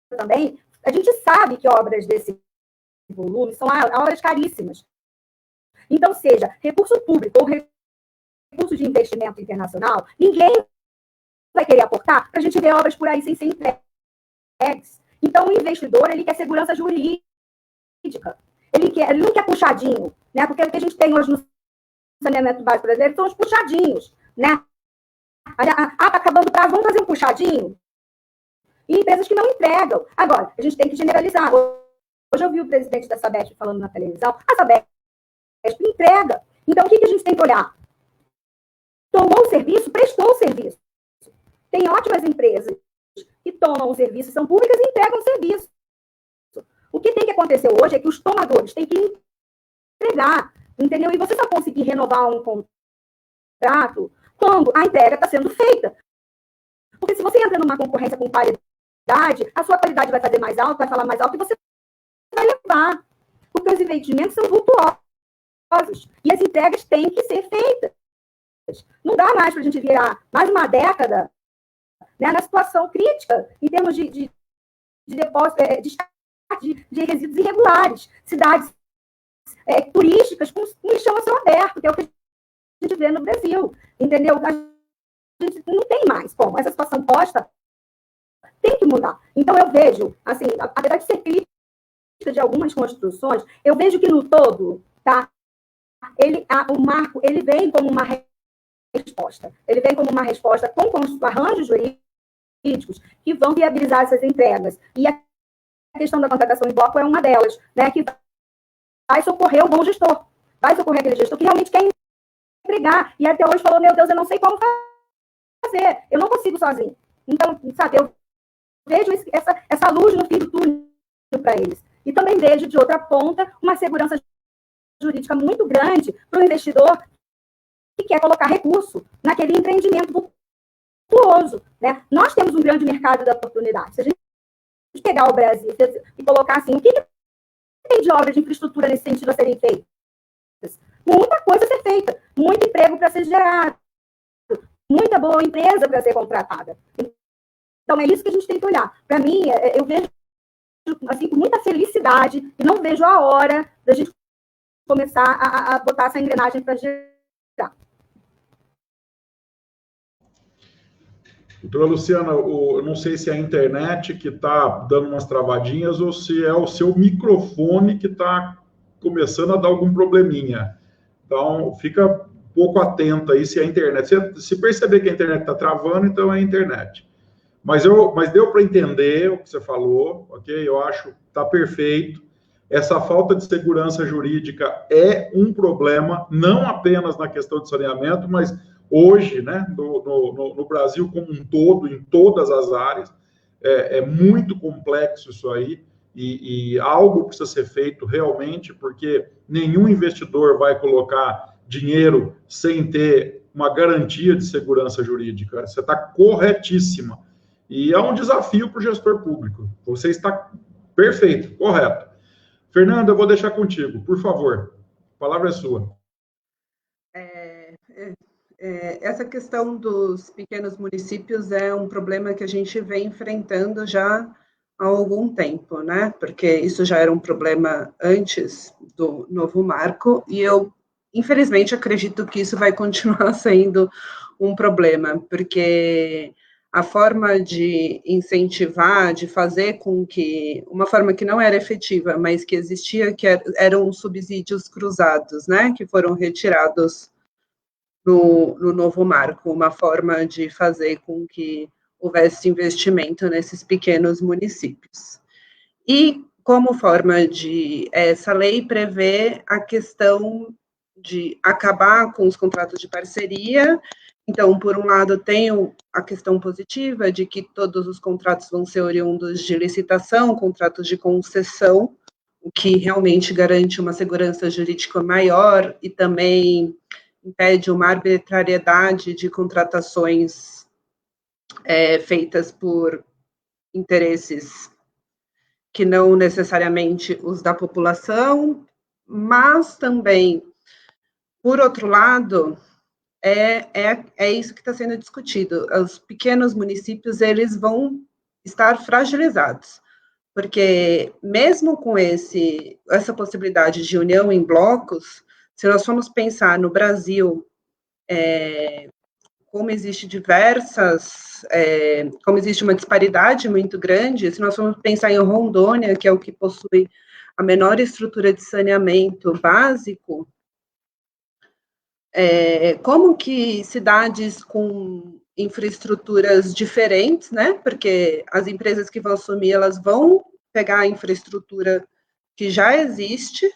também, a gente sabe que obras desse volume são obras caríssimas. Então, seja recurso público ou recurso de investimento internacional, ninguém vai querer aportar para a gente ver obras por aí sem ser entregues. Então, o investidor, ele quer segurança jurídica. Ele não quer puxadinho, né? Porque o que a gente tem hoje no saneamento básico brasileiro são os puxadinhos, né? Tá acabando o prazo, vamos fazer um puxadinho? E empresas que não entregam. Agora, a gente tem que generalizar. Hoje eu vi o presidente da Sabesp falando na televisão, a Sabesp entrega. Então, o que a gente tem que olhar? Tomou o serviço, prestou o serviço. Tem ótimas empresas que tomam o serviço, são públicas e entregam o serviço. O que tem que acontecer hoje é que os tomadores têm que entregar, entendeu? E você só conseguir renovar um contrato quando a entrega está sendo feita. Porque se você entra numa concorrência com qualidade, a sua qualidade vai fazer mais alto, vai falar mais alto e você vai levar. Porque os investimentos são vultuosos. E as entregas têm que ser feitas. Não dá mais para a gente virar mais uma década, né, na situação crítica, em termos de depósito, de resíduos irregulares. Cidades turísticas com lixão a céu aberto, que é o que a gente vê no Brasil. Entendeu? A gente não tem mais como. Essa situação posta tem que mudar. Então, eu vejo, assim, apesar de ser crítica de algumas construções, eu vejo que, no todo, tá, o marco ele vem como uma resposta. Ele vem como uma resposta com arranjos jurídicos que vão viabilizar essas entregas. E a questão da contratação em bloco é uma delas, né, que vai socorrer o bom gestor, vai socorrer aquele gestor que realmente quer entregar. E até hoje falou, meu Deus, eu não sei como fazer, eu não consigo sozinho. Então, sabe, eu vejo essa luz no fim do túnel para eles. E também vejo, de outra ponta, uma segurança jurídica muito grande para o investidor que quer colocar recurso naquele empreendimento vultuoso, né? Nós temos um grande mercado de oportunidades. Se a gente pegar o Brasil e colocar assim, o que tem de obras de infraestrutura nesse sentido a serem feitas? Muita coisa a ser feita, muito emprego para ser gerado, muita boa empresa para ser contratada. Então, é isso que a gente tem que olhar. Para mim, eu vejo assim, com muita felicidade e não vejo a hora da gente começar a botar essa engrenagem para gerar. Doutora Luciana, eu não sei se é a internet que está dando umas travadinhas ou se é o seu microfone que está começando a dar algum probleminha. Então, fica um pouco atento aí se é a internet. Se perceber que a internet está travando, então é a internet. Mas deu para entender o que você falou, ok? Eu acho que está perfeito. Essa falta de segurança jurídica é um problema, não apenas na questão de saneamento, mas hoje, né, no Brasil como um todo, em todas as áreas. É muito complexo isso aí, e algo precisa ser feito realmente, porque nenhum investidor vai colocar dinheiro sem ter uma garantia de segurança jurídica. Você está corretíssima. E é um desafio para o gestor público. Você está perfeito, correto. Fernanda, eu vou deixar contigo, por favor. A palavra é sua. Essa questão dos pequenos municípios é um problema que a gente vem enfrentando já há algum tempo, né? Porque isso já era um problema antes do novo marco, e eu, infelizmente, acredito que isso vai continuar sendo um problema, porque a forma de incentivar, de fazer com que, uma forma que não era efetiva, mas que existia, que eram subsídios cruzados, né? Que foram retirados no novo marco, uma forma de fazer com que houvesse investimento nesses pequenos municípios. E, como forma de... Essa lei prevê a questão de acabar com os contratos de parceria. Então, por um lado, tem a questão positiva de que todos os contratos vão ser oriundos de licitação, contratos de concessão, o que realmente garante uma segurança jurídica maior e também impede uma arbitrariedade de contratações feitas por interesses que não necessariamente os da população, mas também, por outro lado, é isso que está sendo discutido. Os pequenos municípios, eles vão estar fragilizados, porque mesmo com essa possibilidade de união em blocos, se nós formos pensar no Brasil, como existe como existe uma disparidade muito grande, se nós formos pensar em Rondônia, que é o que possui a menor estrutura de saneamento básico, como que cidades com infraestruturas diferentes, né? Porque as empresas que vão assumir, elas vão pegar a infraestrutura que já existe,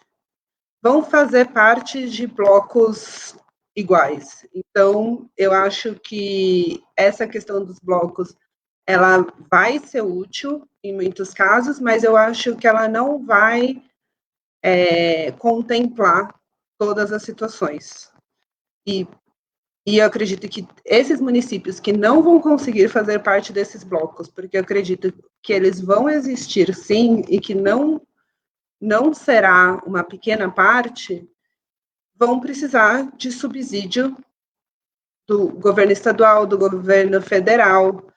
vão fazer parte de blocos iguais. Então, eu acho que essa questão dos blocos, ela vai ser útil em muitos casos, mas eu acho que ela não vai contemplar todas as situações. E eu acredito que esses municípios que não vão conseguir fazer parte desses blocos, porque eu acredito que eles vão existir sim, e que não será uma pequena parte, vão precisar de subsídio do governo estadual, do governo federal.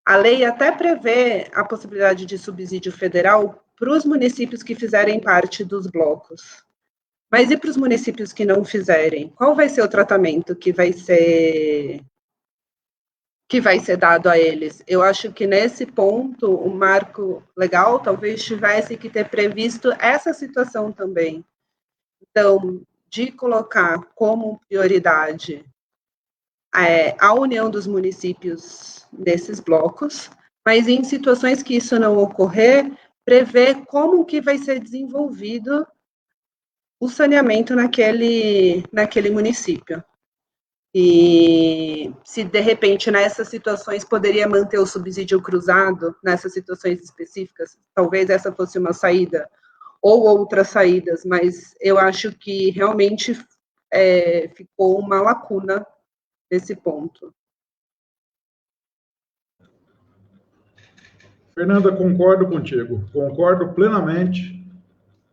A lei até prevê a possibilidade de subsídio federal para os municípios que fizerem parte dos blocos. Mas e para os municípios que não fizerem? Qual vai ser o tratamento que vai ser dado a eles? Eu acho que nesse ponto o marco legal talvez tivesse que ter previsto essa situação também. Então, de colocar como prioridade a união dos municípios nesses blocos, mas em situações que isso não ocorrer, prever como que vai ser desenvolvido o saneamento naquele município. E se, de repente, nessas situações, poderia manter o subsídio cruzado, nessas situações específicas, talvez essa fosse uma saída, ou outras saídas, mas eu acho que realmente ficou uma lacuna nesse ponto. Fernanda, concordo contigo, concordo plenamente,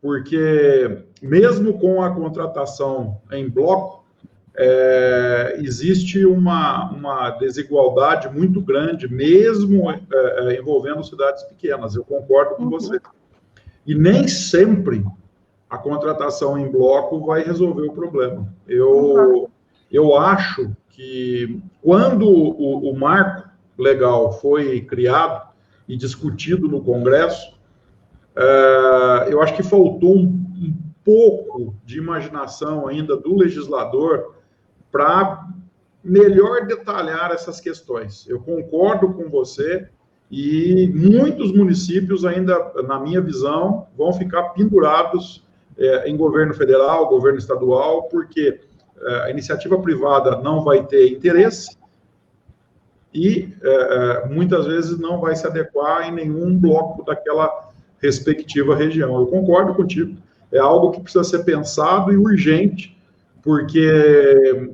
porque mesmo com a contratação em bloco, existe uma desigualdade muito grande, mesmo envolvendo cidades pequenas, eu concordo com você. E nem sempre a contratação em bloco vai resolver o problema. Eu acho que quando o marco legal foi criado e discutido no Congresso, eu acho que faltou um pouco de imaginação ainda do legislador para melhor detalhar essas questões. Eu concordo com você e muitos municípios ainda, na minha visão, vão ficar pendurados em governo federal, governo estadual, porque a iniciativa privada não vai ter interesse e muitas vezes não vai se adequar em nenhum bloco daquela respectiva região. Eu concordo contigo. É algo que precisa ser pensado e urgente, porque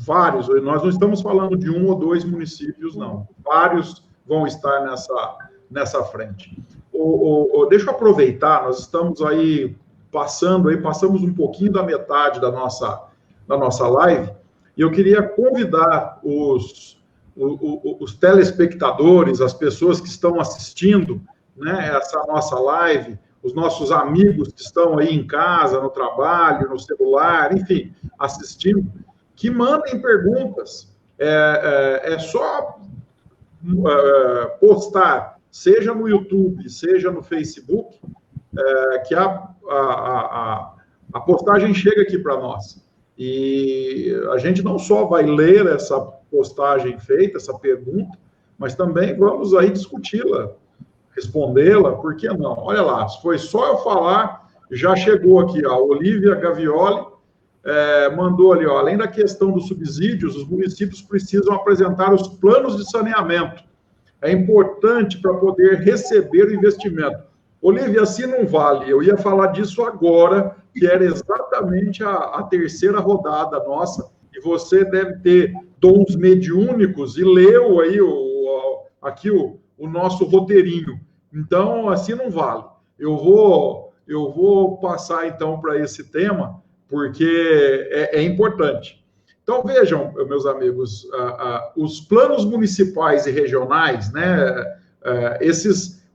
nós não estamos falando de 1 ou 2 municípios, não. Vários vão estar nessa frente. Deixa eu aproveitar, nós estamos aí passamos um pouquinho da metade da nossa live, e eu queria convidar os telespectadores, as pessoas que estão assistindo, né, essa nossa live, os nossos amigos que estão aí em casa, no trabalho, no celular, enfim, assistindo, que mandem perguntas. É só postar, seja no YouTube, seja no Facebook, que a postagem chega aqui para nós. E a gente não só vai ler essa postagem feita, essa pergunta, mas também vamos aí discuti-la, respondê-la, por que não? Olha lá, foi só eu falar, já chegou aqui, a Olivia Gavioli mandou ali, além da questão dos subsídios, os municípios precisam apresentar os planos de saneamento. É importante para poder receber o investimento. Olívia, assim não vale. Eu ia falar disso agora, que era exatamente a terceira rodada nossa, e você deve ter dons mediúnicos e leu aí aqui o nosso roteirinho. Então, assim não vale. Eu vou passar, então, para esse tema, porque é importante. Então, vejam, meus amigos, os planos municipais e regionais, né,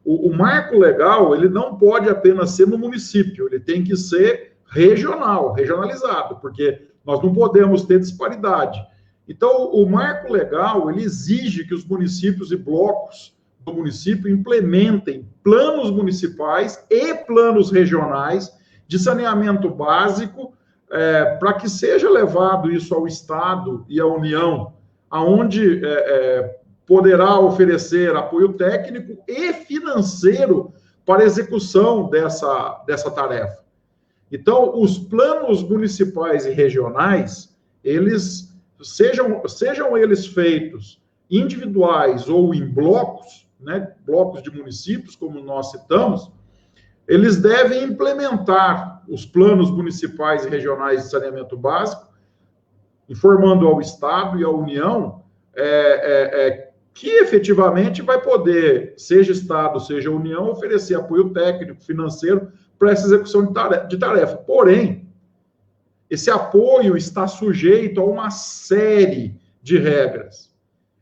o marco legal, ele não pode apenas ser no município, ele tem que ser regionalizado, porque nós não podemos ter disparidade. Então, o marco legal, ele exige que os municípios e blocos do município implementem planos municipais e planos regionais de saneamento básico, para que seja levado isso ao Estado e à União, aonde poderá oferecer apoio técnico e financeiro para a execução dessa tarefa. Então, os planos municipais e regionais, eles sejam eles feitos individuais ou em blocos, né, blocos de municípios, como nós citamos, eles devem implementar os planos municipais e regionais de saneamento básico, informando ao Estado e à União que efetivamente vai poder, seja Estado, seja União, oferecer apoio técnico, financeiro para essa execução de tarefa. Porém, esse apoio está sujeito a uma série de regras,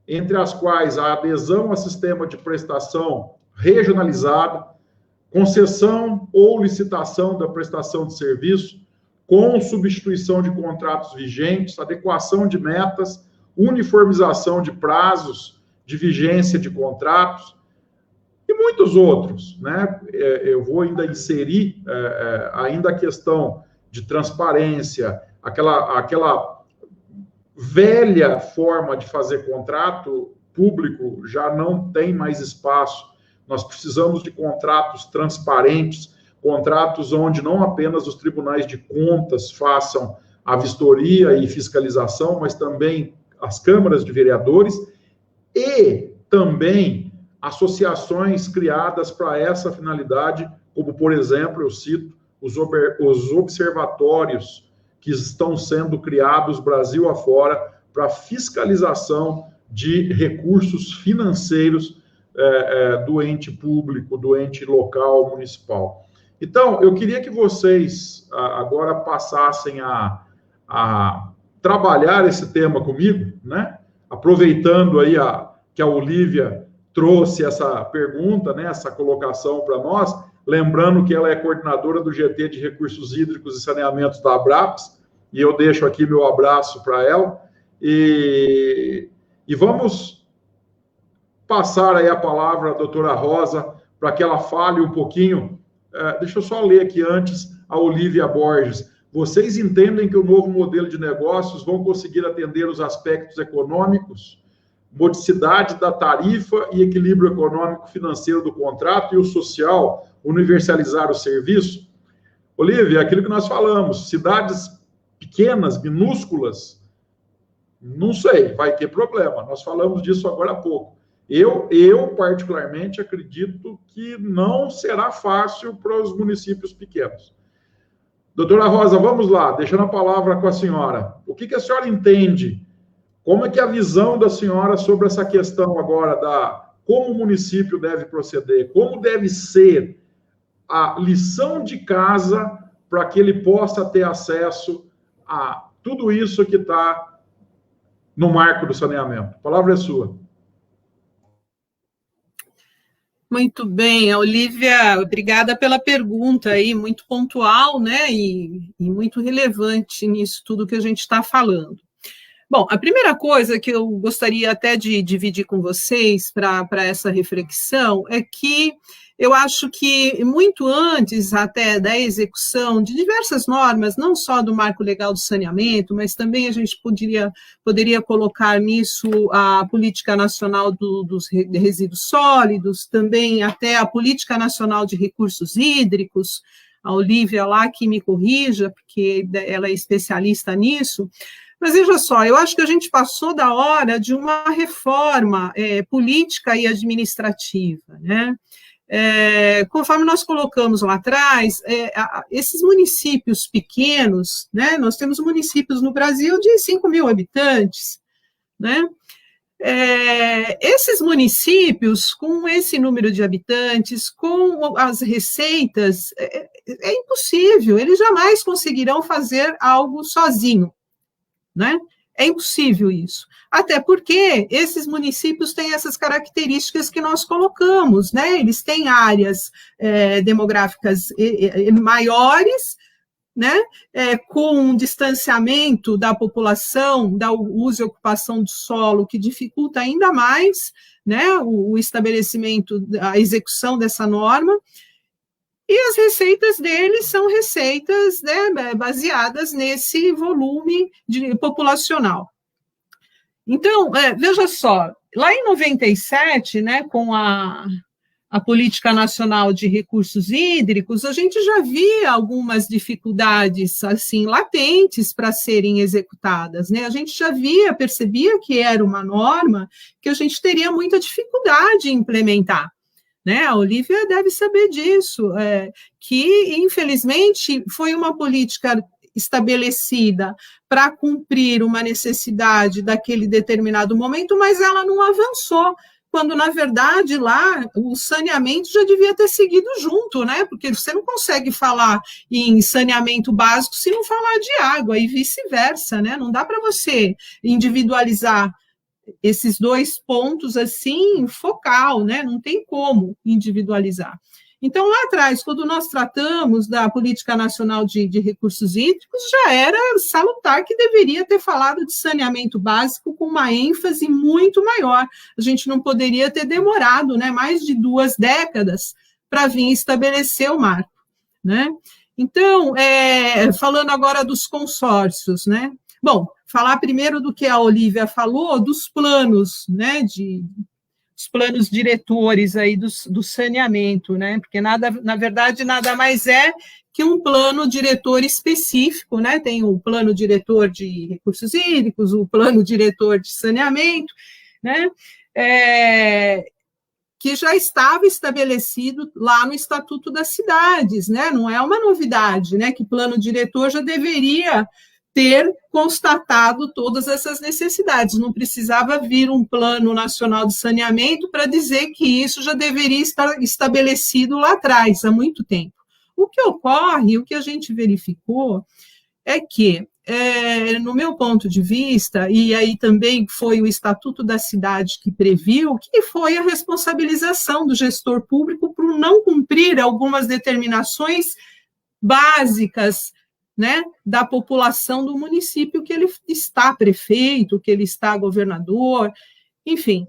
entre as quais a adesão a sistema de prestação regionalizado, concessão ou licitação da prestação de serviço, com substituição de contratos vigentes, adequação de metas, uniformização de prazos de vigência de contratos e muitos outros, né? Eu vou ainda inserir ainda a questão de transparência, aquela velha forma de fazer contrato público já não tem mais espaço. Nós precisamos de contratos transparentes, contratos onde não apenas os tribunais de contas façam a vistoria e fiscalização, mas também as câmaras de vereadores e também associações criadas para essa finalidade, como, por exemplo, eu cito os observatórios que estão sendo criados Brasil afora para fiscalização de recursos financeiros do ente público, do ente local, municipal. Então, eu queria que vocês agora passassem a trabalhar esse tema comigo, né? Aproveitando aí que a Olívia trouxe essa pergunta, né, essa colocação para nós, lembrando que ela é coordenadora do GT de Recursos Hídricos e Saneamentos da Abraps, e eu deixo aqui meu abraço para ela, e vamos passar aí a palavra à doutora Rosa, para que ela fale um pouquinho, deixa eu só ler aqui antes, a Olívia Borges. Vocês entendem que o novo modelo de negócios vão conseguir atender os aspectos econômicos, modicidade da tarifa e equilíbrio econômico-financeiro do contrato e o social, universalizar o serviço? Olívia, aquilo que nós falamos, cidades pequenas, minúsculas, não sei, vai ter problema. Nós falamos disso agora há pouco. Eu particularmente, acredito que não será fácil para os municípios pequenos. Doutora Rosa, vamos lá, deixando a palavra com a senhora. O que a senhora entende? Como é que é a visão da senhora sobre essa questão agora como o município deve proceder? Como deve ser a lição de casa para que ele possa ter acesso a tudo isso que está no marco do saneamento? A palavra é sua. Muito bem, Olívia, obrigada pela pergunta aí, muito pontual, né, e muito relevante nisso tudo que a gente está falando. Bom, a primeira coisa que eu gostaria até de dividir com vocês para essa reflexão é que eu acho que muito antes até da execução de diversas normas, não só do Marco Legal do Saneamento, mas também a gente poderia colocar nisso a Política Nacional dos Resíduos Sólidos, também até a Política Nacional de Recursos Hídricos, a Olívia lá que me corrija, porque ela é especialista nisso. Mas veja só, eu acho que a gente passou da hora de uma reforma política e administrativa, né? conforme nós colocamos lá atrás, esses municípios pequenos, né, nós temos municípios no Brasil de 5 mil habitantes, né? Esses municípios, com esse número de habitantes, com as receitas, é impossível, eles jamais conseguirão fazer algo sozinho, né? É impossível isso. Até porque esses municípios têm essas características que nós colocamos, né? Eles têm áreas demográficas maiores, né? Com um distanciamento da população, da uso e ocupação do solo, que dificulta ainda mais, né, o estabelecimento, a execução dessa norma. E as receitas deles são receitas, né, baseadas nesse volume populacional. Então, veja só, lá em 97, né, com a Política Nacional de Recursos Hídricos, a gente já via algumas dificuldades assim latentes para serem executadas, né? A gente já percebia que era uma norma que a gente teria muita dificuldade em implementar. Né? A Olívia deve saber disso, que, infelizmente, foi uma política estabelecida para cumprir uma necessidade daquele determinado momento, mas ela não avançou, quando, na verdade, lá o saneamento já devia ter seguido junto, né? Porque você não consegue falar em saneamento básico se não falar de água, e vice-versa, né? Não dá para você individualizar esses dois pontos assim, focal, né? Não tem como individualizar. Então, lá atrás, quando nós tratamos da Política Nacional de Recursos Hídricos, já era salutar que deveria ter falado de saneamento básico com uma ênfase muito maior. A gente não poderia ter demorado, né, mais de 2 décadas para vir estabelecer o marco, né? Então, falando agora dos consórcios, né? Bom, falar primeiro do que a Olívia falou, dos planos, né, os planos diretores aí do saneamento, né, porque na verdade, nada mais é que um plano diretor específico, né, tem o plano diretor de recursos hídricos, o plano diretor de saneamento, né, que já estava estabelecido lá no Estatuto das Cidades, né, não é uma novidade, né, que plano diretor já deveria ter constatado todas essas necessidades. Não precisava vir um plano nacional de saneamento para dizer que isso já deveria estar estabelecido lá atrás, há muito tempo. O que ocorre, o que a gente verificou, é que, no meu ponto de vista, e aí também foi o Estatuto da Cidade que previu, que foi a responsabilização do gestor público por não cumprir algumas determinações básicas, né, da população do município que ele está prefeito, que ele está governador, enfim,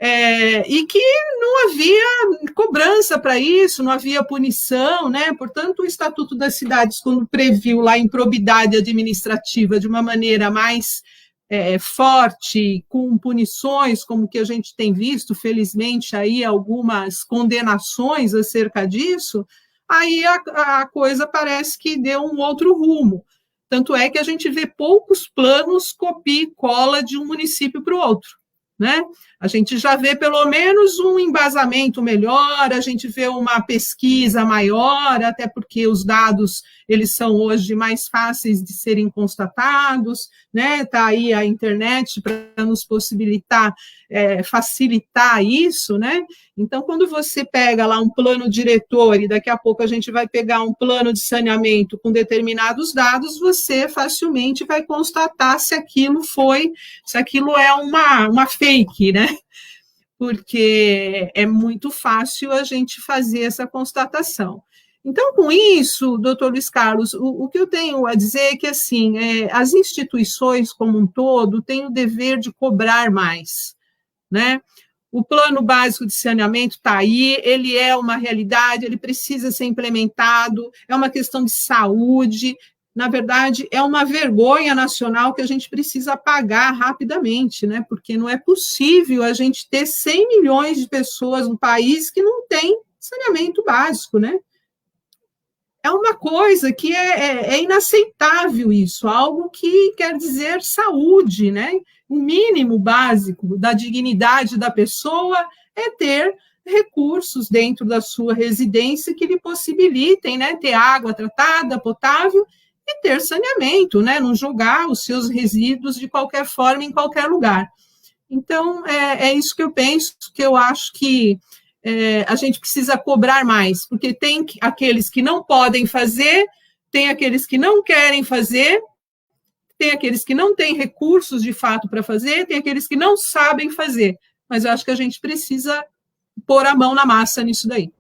e que não havia cobrança para isso, não havia punição, né? Portanto, o Estatuto das Cidades, quando previu lá a improbidade administrativa de uma maneira mais forte, com punições, como que a gente tem visto, felizmente, aí algumas condenações acerca disso, aí a coisa parece que deu um outro rumo. Tanto é que a gente vê poucos planos copia e cola de um município para o outro, né? A gente já vê pelo menos um embasamento melhor, a gente vê uma pesquisa maior, até porque os dados, eles são hoje mais fáceis de serem constatados, né? Está aí a internet para nos possibilitar, facilitar isso, né? Então, quando você pega lá um plano diretor e daqui a pouco a gente vai pegar um plano de saneamento com determinados dados, você facilmente vai constatar se aquilo é uma fake, né? Porque é muito fácil a gente fazer essa constatação. Então, com isso, doutor Luiz Carlos, o que eu tenho a dizer é que, assim, as instituições como um todo têm o dever de cobrar mais, né? O plano básico de saneamento está aí, ele é uma realidade, ele precisa ser implementado, é uma questão de saúde. Na verdade, é uma vergonha nacional que a gente precisa apagar rapidamente, né? Porque não é possível a gente ter 100 milhões de pessoas no país que não tem saneamento básico, né? É uma coisa que é inaceitável isso, algo que quer dizer saúde, né? O mínimo básico da dignidade da pessoa é ter recursos dentro da sua residência que lhe possibilitem, né, ter água tratada, potável, e ter saneamento, né, não jogar os seus resíduos de qualquer forma em qualquer lugar. Então, é isso que eu penso, que eu acho que a gente precisa cobrar mais, porque tem aqueles que não podem fazer, tem aqueles que não querem fazer, tem aqueles que não têm recursos de fato para fazer, tem aqueles que não sabem fazer, mas eu acho que a gente precisa pôr a mão na massa nisso daí.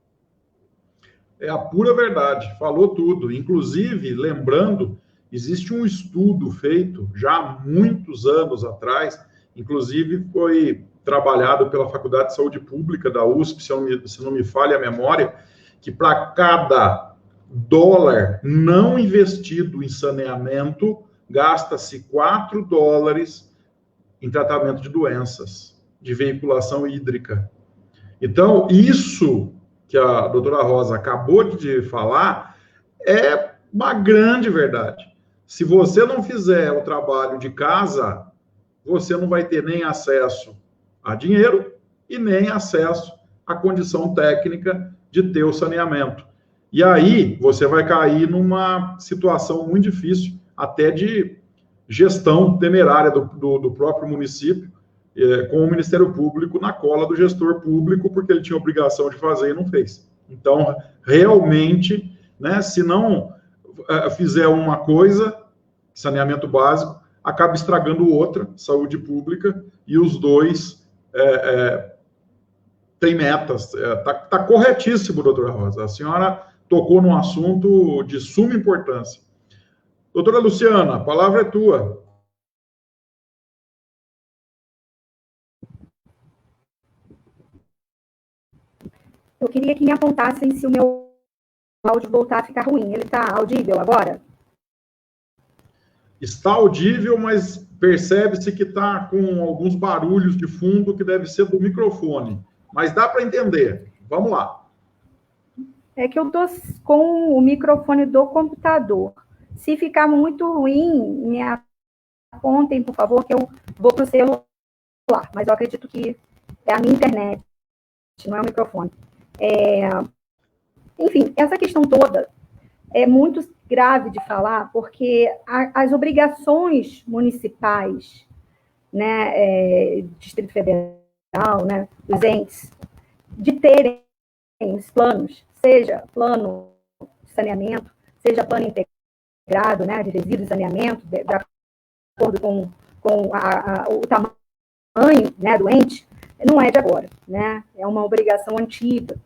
É a pura verdade, falou tudo. Inclusive, lembrando, existe um estudo feito já há muitos anos atrás, inclusive foi trabalhado pela Faculdade de Saúde Pública da USP, se não me falha a memória, que para cada dólar não investido em saneamento, gasta-se 4 dólares em tratamento de doenças, de veiculação hídrica. Então, isso que a doutora Rosa acabou de falar é uma grande verdade. Se você não fizer o trabalho de casa, você não vai ter nem acesso a dinheiro e nem acesso à condição técnica de ter o saneamento. E aí você vai cair numa situação muito difícil, até de gestão temerária do próprio município, com o Ministério Público na cola do gestor público, porque ele tinha obrigação de fazer e não fez. Então, realmente, né, se não fizer uma coisa, saneamento básico, acaba estragando outra, saúde pública, e os dois têm metas. Tá corretíssimo, doutora Rosa. A senhora tocou num assunto de suma importância. Doutora Luciana, a palavra é tua. Eu queria que me apontassem se o meu áudio voltar a ficar ruim. Ele está audível agora? Está audível, mas percebe-se que está com alguns barulhos de fundo que deve ser do microfone. Mas dá para entender. Vamos lá. É que eu estou com o microfone do computador. Se ficar muito ruim, me apontem, por favor, que eu vou para o celular. Mas eu acredito que é a minha internet, não é o microfone. Enfim, essa questão toda é muito grave de falar, porque as obrigações municipais, né, Distrito Federal, né, os entes, de terem os planos, seja plano de saneamento, seja plano integrado, né, de resíduos e saneamento, de acordo com o tamanho, né, do ente, não é de agora, né, é uma obrigação antiga.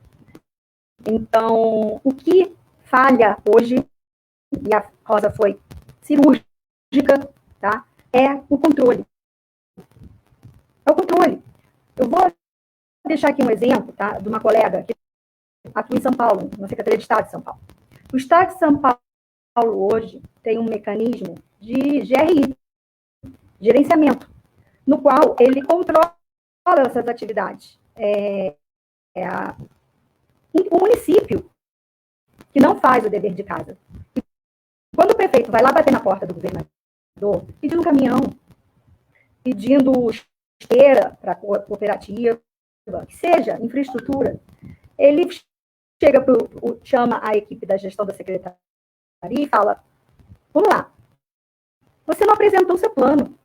Então, o que falha hoje, e a Rosa foi cirúrgica, tá? É o controle. É o controle. Eu vou deixar aqui um exemplo, tá? De uma colega que atua em São Paulo, na Secretaria de Estado de São Paulo. O Estado de São Paulo hoje tem um mecanismo de GRI, gerenciamento, no qual ele controla essas atividades. O município que não faz o dever de casa. Quando o prefeito vai lá bater na porta do governador, pedindo um caminhão, pedindo esteira para a cooperativa, que seja infraestrutura, ele chama a equipe da gestão da secretaria e fala: vamos lá, você não apresentou o seu plano,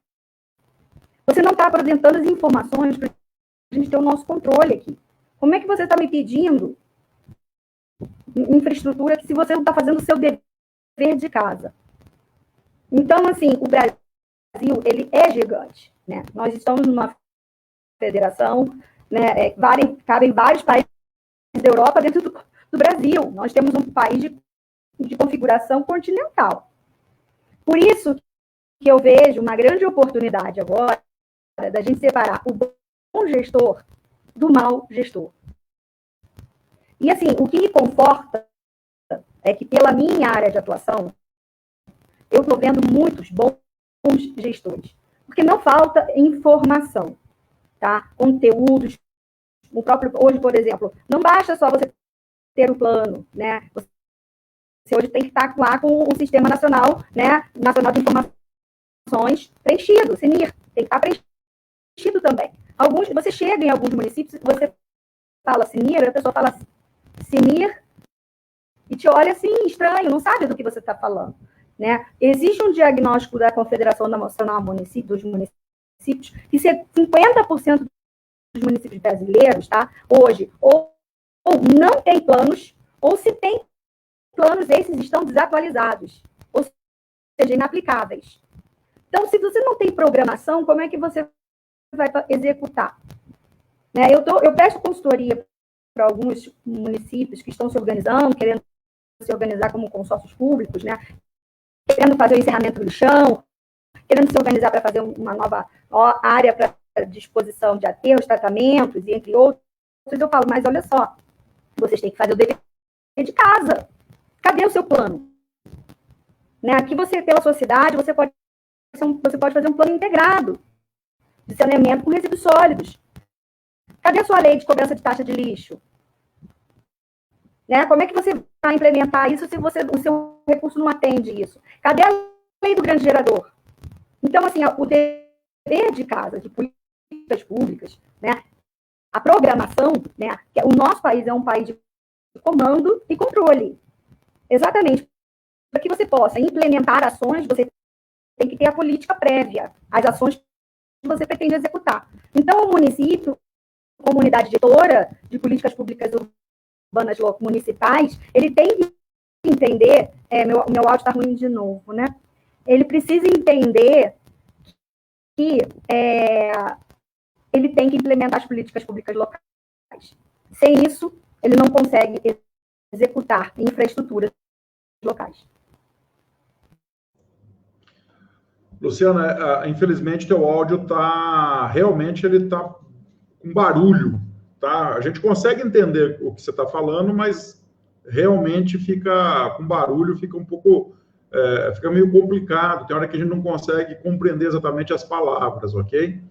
você não está apresentando as informações para a gente ter o nosso controle aqui. Como é que você está me pedindo infraestrutura se você não está fazendo o seu dever de casa? Então, assim, o Brasil, ele é gigante, né? Nós estamos numa federação, né? Cabem vários países da Europa dentro do Brasil. Nós temos um país de configuração continental. Por isso que eu vejo uma grande oportunidade agora da gente separar o bom gestor do mau gestor. E, assim, o que me conforta é que, pela minha área de atuação, eu estou vendo muitos bons gestores. Porque não falta informação, tá? Conteúdos. Hoje, por exemplo, não basta só você ter o plano, né? Você hoje tem que estar lá com o Sistema Nacional, né? Nacional de Informações preenchido, CNIR. Tem que estar preenchido também. Você chega em alguns municípios, você fala CNIR, a pessoa fala CNIR e te olha assim, estranho, não sabe do que você está falando, né? Existe um diagnóstico da Confederação Nacional dos Municípios que 50% dos municípios brasileiros, tá, hoje, ou não tem planos, ou se tem planos, esses estão desatualizados, ou seja, inaplicáveis. Então, se você não tem programação, como é que você vai executar? Né? Eu presto consultoria para alguns municípios que estão se organizando, querendo se organizar como consórcios públicos, né? Querendo fazer o encerramento do lixão, querendo se organizar para fazer uma nova área para disposição de aterros, tratamentos, e entre outros. Eu falo, mas olha só, vocês têm que fazer o dever de casa. Cadê o seu plano? Né? Aqui você, pela sua cidade, você pode fazer um plano integrado de saneamento com resíduos sólidos. Cadê a sua lei de cobrança de taxa de lixo? Né? Como é que você vai implementar isso se o seu recurso não atende isso? Cadê a lei do grande gerador? Então, assim, o dever de casa, de políticas públicas, né? A programação, né? O nosso país é um país de comando e controle. Exatamente. Para que você possa implementar ações, você tem que ter a política prévia, as ações que você pretende executar. Então, o município, como unidade gestora de políticas públicas urbanas municipais, ele tem que entender, meu áudio está ruim de novo, né? Ele precisa entender que ele tem que implementar as políticas públicas locais. Sem isso, ele não consegue executar infraestruturas locais. Luciana, infelizmente teu áudio realmente ele tá com barulho, tá? A gente consegue entender o que você está falando, mas realmente fica com barulho, fica um pouco, fica meio complicado. Tem hora que a gente não consegue compreender exatamente as palavras, ok?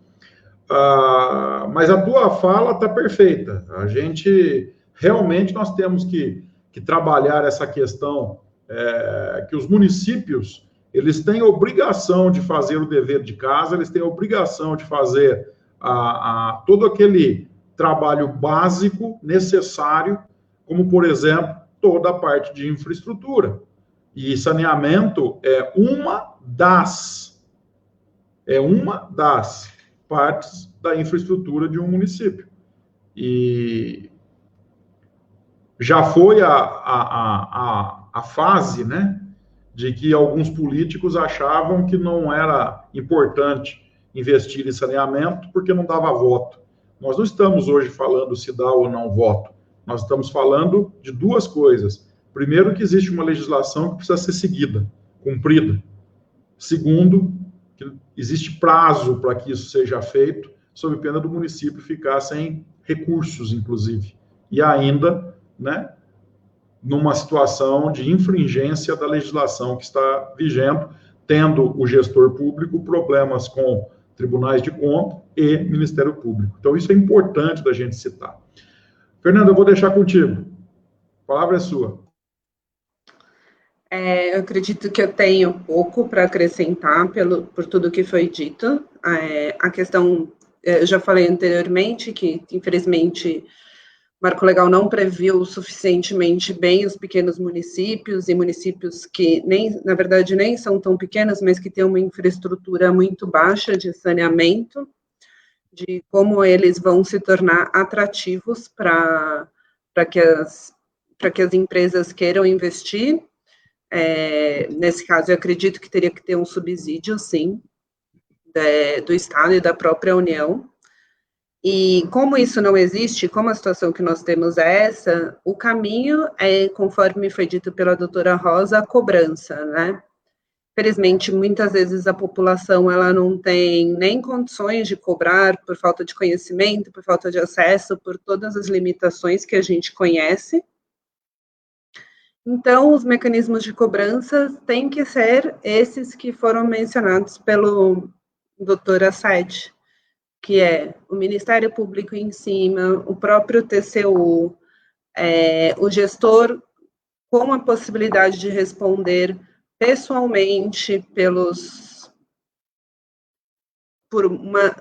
Mas a tua fala está perfeita. A gente realmente nós temos que trabalhar essa questão que os municípios eles têm obrigação de fazer o dever de casa, eles têm obrigação de fazer todo aquele trabalho básico necessário, como, por exemplo, toda a parte de infraestrutura. E saneamento é uma das partes da infraestrutura de um município. E já foi a fase, né, de que alguns políticos achavam que não era importante investir em saneamento porque não dava voto. Nós não estamos hoje falando se dá ou não voto. Nós estamos falando de duas coisas. Primeiro, que existe uma legislação que precisa ser seguida, cumprida. Segundo, que existe prazo para que isso seja feito, sob pena do município ficar sem recursos, inclusive. E ainda, né, numa situação de infringência da legislação que está vigente, tendo o gestor público problemas com tribunais de contas e Ministério Público. Então, isso é importante da gente citar. Fernanda, eu vou deixar contigo. A palavra é sua. Eu acredito que eu tenho pouco para acrescentar por tudo que foi dito. A questão, eu já falei anteriormente que, infelizmente, o Marco Legal não previu suficientemente bem os pequenos municípios e municípios que, na verdade, nem são tão pequenos, mas que têm uma infraestrutura muito baixa de saneamento, de como eles vão se tornar atrativos para que as empresas queiram investir. Nesse caso, eu acredito que teria que ter um subsídio, sim, do Estado e da própria União. E como isso não existe, como a situação que nós temos é essa, o caminho é, conforme foi dito pela doutora Rosa, a cobrança, né? Felizmente, muitas vezes a população ela não tem nem condições de cobrar por falta de conhecimento, por falta de acesso, por todas as limitações que a gente conhece. Então, os mecanismos de cobrança têm que ser esses que foram mencionados pelo doutor Assad, que é o Ministério Público em cima, o próprio TCU, o gestor com a possibilidade de responder pessoalmente por uma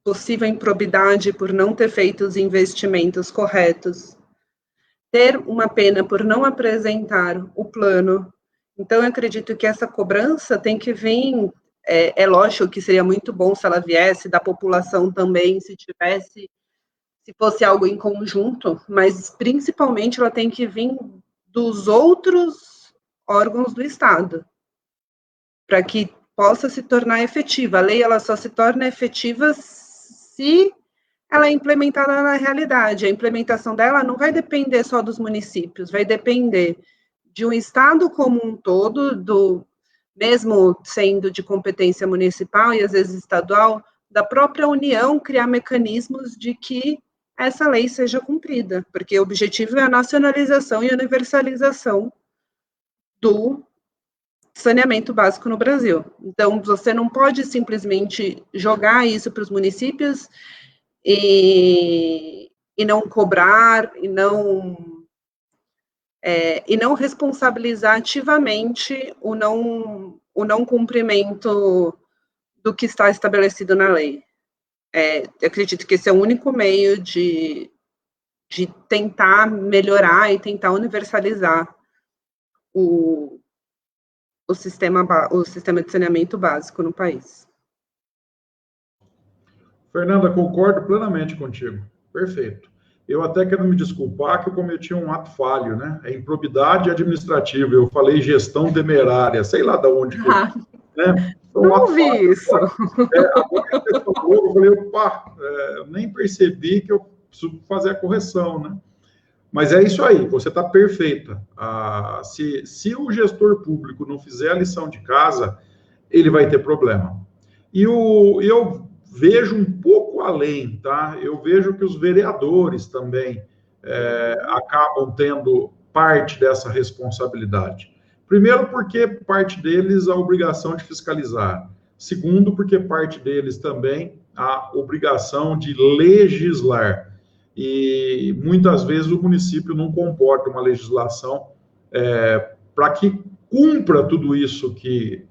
possível improbidade por não ter feito os investimentos corretos, ter uma pena por não apresentar o plano. Então, eu acredito que essa cobrança tem que vir, é lógico que seria muito bom se ela viesse da população também, se fosse algo em conjunto, mas principalmente ela tem que vir dos outros órgãos do Estado, para que possa se tornar efetiva. A lei ela só se torna efetiva se ela é implementada na realidade. A implementação dela não vai depender só dos municípios, vai depender de um Estado como um todo, mesmo sendo de competência municipal e às vezes estadual, da própria União criar mecanismos de que essa lei seja cumprida, porque o objetivo é a nacionalização e a universalização do saneamento básico no Brasil. Então, você não pode simplesmente jogar isso para os municípios e não cobrar, e não responsabilizar ativamente o não cumprimento do que está estabelecido na lei. Eu acredito que esse é o único meio de tentar melhorar e tentar universalizar o sistema de saneamento básico no país. Fernanda, concordo plenamente contigo. Perfeito. Eu até quero me desculpar que eu cometi um ato falho, né? É improbidade administrativa. Eu falei gestão temerária, sei lá de onde. Né? Não ouvi isso. Agora que você falou, eu falei, opa, nem percebi que eu preciso fazer a correção, né? Mas é isso aí, você está perfeita. Se o gestor público não fizer a lição de casa, ele vai ter problema. E eu vejo um pouco além, tá? Eu vejo que os vereadores também acabam tendo parte dessa responsabilidade. Primeiro, porque parte deles a obrigação de fiscalizar. Segundo, porque parte deles também a obrigação de legislar. E muitas vezes o município não comporta uma legislação para que cumpra tudo isso que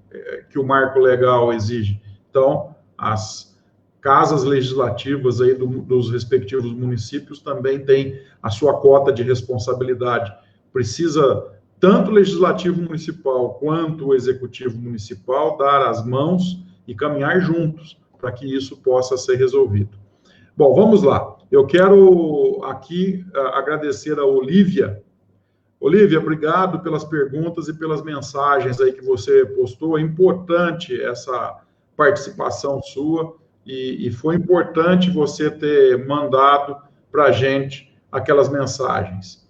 o marco legal exige. Então, as casas legislativas aí dos respectivos municípios também têm a sua cota de responsabilidade. Precisa tanto o legislativo municipal quanto o executivo municipal dar as mãos e caminhar juntos para que isso possa ser resolvido. Bom, vamos lá. Eu quero aqui agradecer a Olívia. Olívia, obrigado pelas perguntas e pelas mensagens aí que você postou. É importante essa participação sua e foi importante você ter mandado para a gente aquelas mensagens.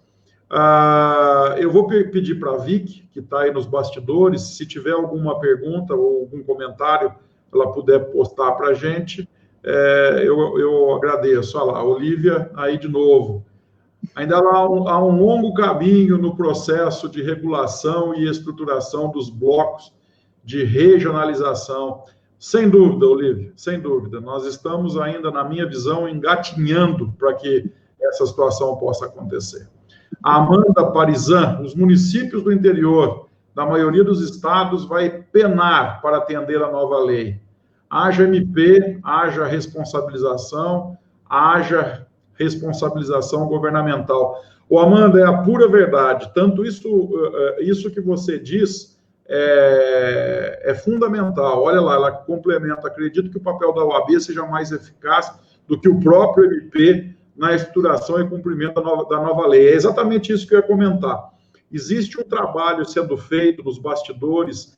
Eu vou pedir para a Vicky, que está aí nos bastidores, se tiver alguma pergunta ou algum comentário, ela puder postar para a gente, eu agradeço. Olha lá, Olívia, aí de novo. Ainda há um longo caminho no processo de regulação e estruturação dos blocos de regionalização. Sem dúvida, Olívia, sem dúvida. Nós estamos ainda, na minha visão, engatinhando para que essa situação possa acontecer. A Amanda Parizan, os municípios do interior, da maioria dos estados, vai penar para atender a nova lei. Haja MP, haja responsabilização, haja responsabilização governamental. Amanda, é a pura verdade. Tanto isso que você diz é fundamental. Olha lá, ela complementa. Acredito que o papel da OAB seja mais eficaz do que o próprio MP na estruturação e cumprimento da nova lei. É exatamente isso que eu ia comentar. Existe um trabalho sendo feito nos bastidores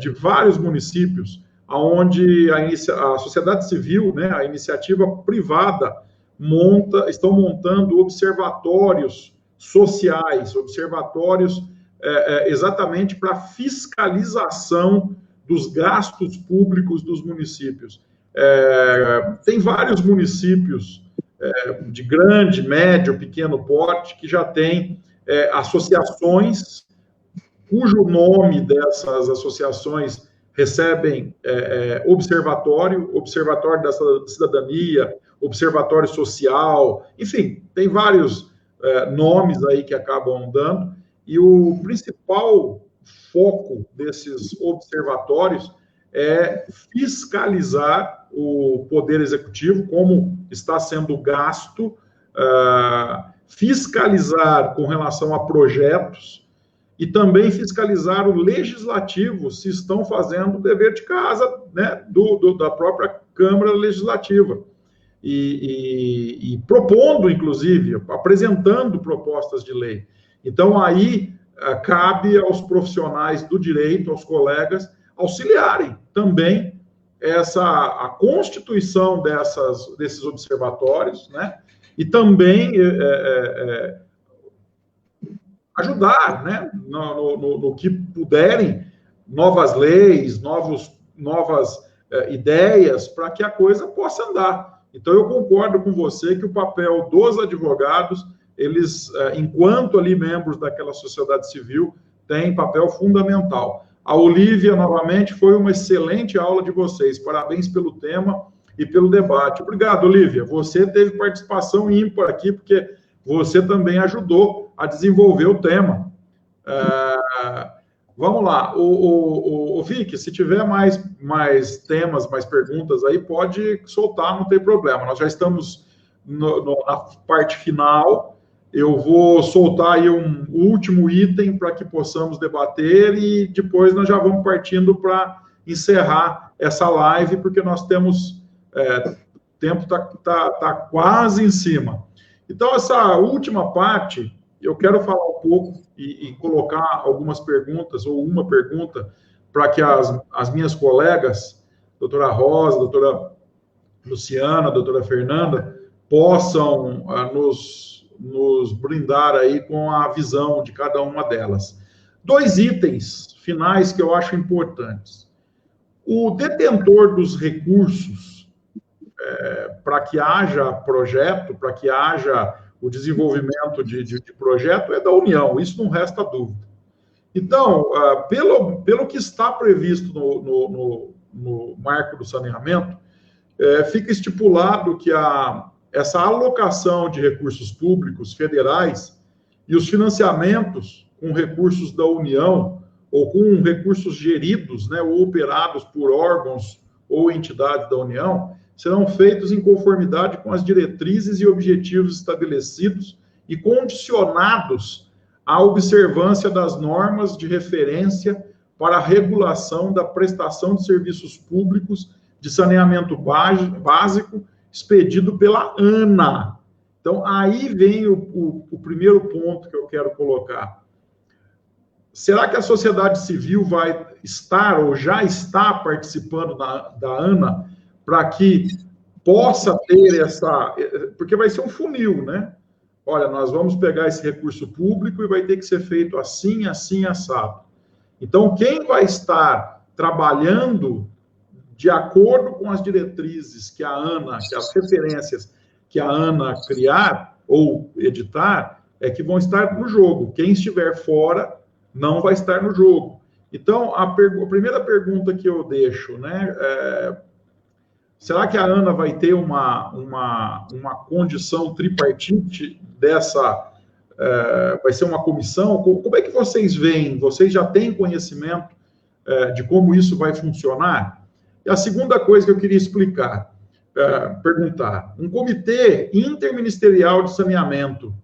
de vários municípios, onde a sociedade civil, né, a iniciativa privada, estão montando observatórios sociais, observatórios exatamente para fiscalização dos gastos públicos dos municípios. Tem vários municípios de grande, médio, pequeno porte que já têm associações cujo nome dessas associações recebem observatório da cidadania, observatório social, enfim, tem vários nomes aí que acabam dando, e o principal foco desses observatórios é fiscalizar o Poder Executivo, como está sendo gasto, fiscalizar com relação a projetos e também fiscalizar o Legislativo se estão fazendo o dever de casa, né, da própria Câmara Legislativa. E propondo, inclusive, apresentando propostas de lei. Então, aí, cabe aos profissionais do direito, aos colegas, auxiliarem também a constituição desses observatórios, né? E também ajudar, né? No que puderem, novas leis, novas ideias, para que a coisa possa andar. Então, eu concordo com você que o papel dos advogados, eles, enquanto ali membros daquela sociedade civil, têm papel fundamental. A Olívia, novamente, foi uma excelente aula de vocês. Parabéns pelo tema e pelo debate. Obrigado, Olívia. Você teve participação ímpar aqui, porque você também ajudou a desenvolver o tema. Vamos lá. O Vicky, se tiver mais temas, mais perguntas aí, pode soltar, não tem problema. Nós já estamos na parte final. Eu vou soltar aí um último item para que possamos debater e depois nós já vamos partindo para encerrar essa live, porque nós temos... o tempo está quase em cima. Então, essa última parte, eu quero falar um pouco e colocar algumas perguntas, ou uma pergunta, para que as minhas colegas, doutora Rosa, doutora Luciana, doutora Fernanda, possam nos brindar aí com a visão de cada uma delas. 2 itens finais que eu acho importantes. O detentor dos recursos, para que haja projeto, para que haja o desenvolvimento de projeto, é da União, isso não resta dúvida. Então, pelo que está previsto no marco do saneamento, fica estipulado que essa alocação de recursos públicos federais e os financiamentos com recursos da União ou com recursos geridos, né, ou operados por órgãos ou entidades da União, serão feitos em conformidade com as diretrizes e objetivos estabelecidos e condicionados à observância das normas de referência para a regulação da prestação de serviços públicos de saneamento básico expedido pela ANA. Então, aí vem o primeiro ponto que eu quero colocar. Será que a sociedade civil vai estar ou já está participando da ANA para que possa ter porque vai ser um funil, né? Olha, nós vamos pegar esse recurso público e vai ter que ser feito assim, assim, assado. Então, quem vai estar trabalhando de acordo com as diretrizes que a ANA, que as referências que a ANA criar ou editar, é que vão estar no jogo. Quem estiver fora não vai estar no jogo. Então, a primeira pergunta que eu deixo, né, será que a ANA vai ter uma condição tripartite dessa... vai ser uma comissão? Como é que vocês veem? Vocês já têm conhecimento de como isso vai funcionar? E a segunda coisa que eu queria perguntar, um comitê interministerial de saneamento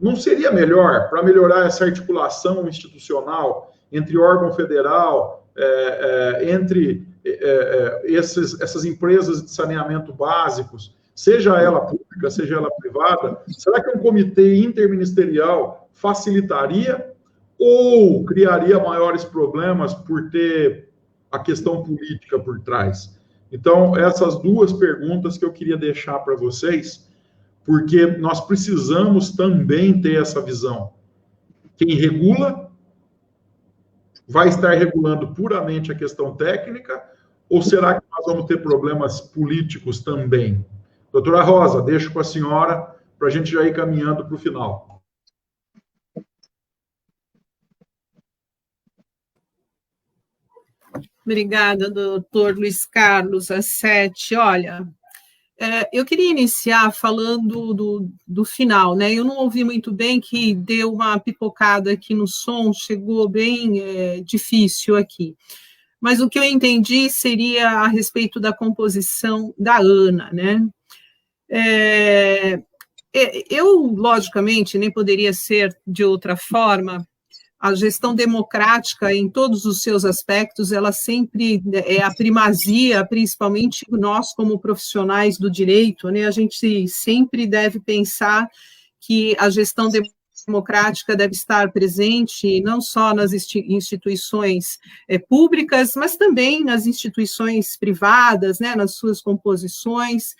não seria melhor para melhorar essa articulação institucional entre órgão federal, entre essas empresas de saneamento básicos, seja ela pública, seja ela privada? Será que um comitê interministerial facilitaria ou criaria maiores problemas por ter a questão política por trás? Então, essas 2 perguntas que eu queria deixar para vocês, porque nós precisamos também ter essa visão. Quem regula vai estar regulando puramente a questão técnica, ou será que nós vamos ter problemas políticos também? Doutora Rosa, deixo com a senhora para a gente já ir caminhando para o final. Obrigada, doutor Luiz Carlos Assetti. Olha, eu queria iniciar falando do final, né? Eu não ouvi muito bem, que deu uma pipocada aqui no som, chegou bem difícil aqui. mas o que eu entendi seria a respeito da composição da ANA, né? Eu, logicamente, nem poderia ser de outra forma. A gestão democrática, em todos os seus aspectos, ela sempre é a primazia, principalmente nós, como profissionais do direito, né? A gente sempre deve pensar que a gestão democrática deve estar presente não só nas instituições públicas, mas também nas instituições privadas, né, nas suas composições.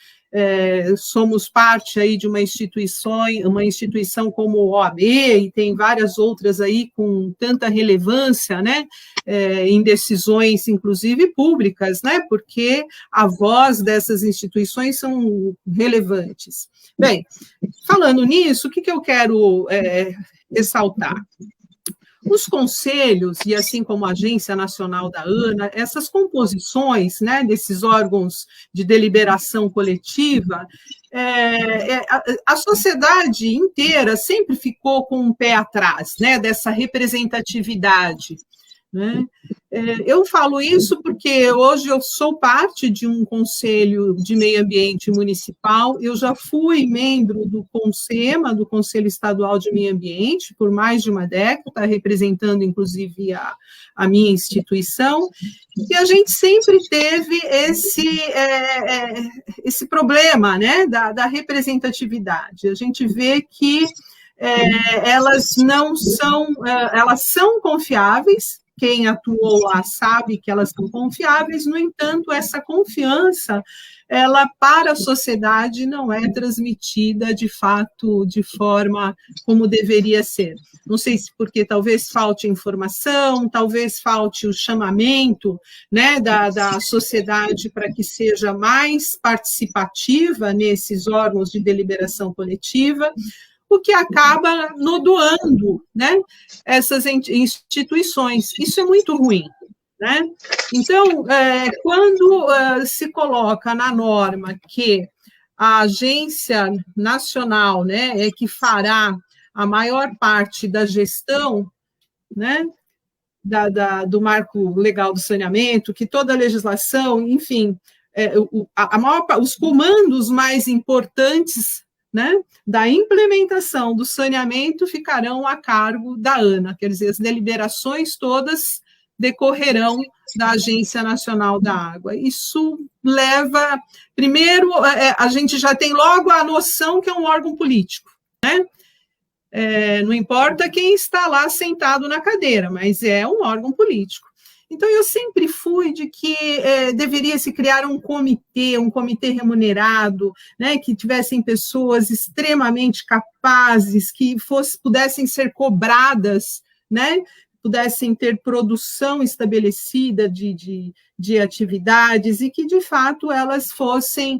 Somos parte aí de uma instituição como o OAB, e tem várias outras aí com tanta relevância, né, em decisões, inclusive públicas, né, porque a voz dessas instituições são relevantes. Bem, falando nisso, o que eu quero ressaltar? Os conselhos, e assim como a Agência Nacional da ANA, essas composições, né, desses órgãos de deliberação coletiva, a sociedade inteira sempre ficou com um pé atrás, né, dessa representatividade, né? Eu falo isso porque hoje eu sou parte de um conselho de meio ambiente municipal, eu já fui membro do CONSEMA, do Conselho Estadual de Meio Ambiente, por mais de uma década, representando inclusive a minha instituição, e a gente sempre teve esse problema, né, da representatividade. A gente vê que elas não são, elas são confiáveis. Quem atuou lá sabe que elas são confiáveis, no entanto, essa confiança, ela para a sociedade não é transmitida de fato de forma como deveria ser. Não sei se porque talvez falte informação, talvez falte o chamamento, né, da sociedade para que seja mais participativa nesses órgãos de deliberação coletiva, o que acaba nodoando, né, essas instituições. Isso é muito ruim, né? Então, quando se coloca na norma que a Agência Nacional, né, é que fará a maior parte da gestão, né, do marco legal do saneamento, que toda a legislação, enfim, os comandos mais importantes, né, da implementação do saneamento ficarão a cargo da ANA, quer dizer, as deliberações todas decorrerão da Agência Nacional da Água. Isso leva, primeiro, a gente já tem logo a noção que é um órgão político, né? Não importa quem está lá sentado na cadeira, mas é um órgão político. Então, eu sempre fui de que deveria se criar um comitê remunerado, né, que tivessem pessoas extremamente capazes, que pudessem ser cobradas, né, pudessem ter produção estabelecida de atividades e que, de fato, elas fossem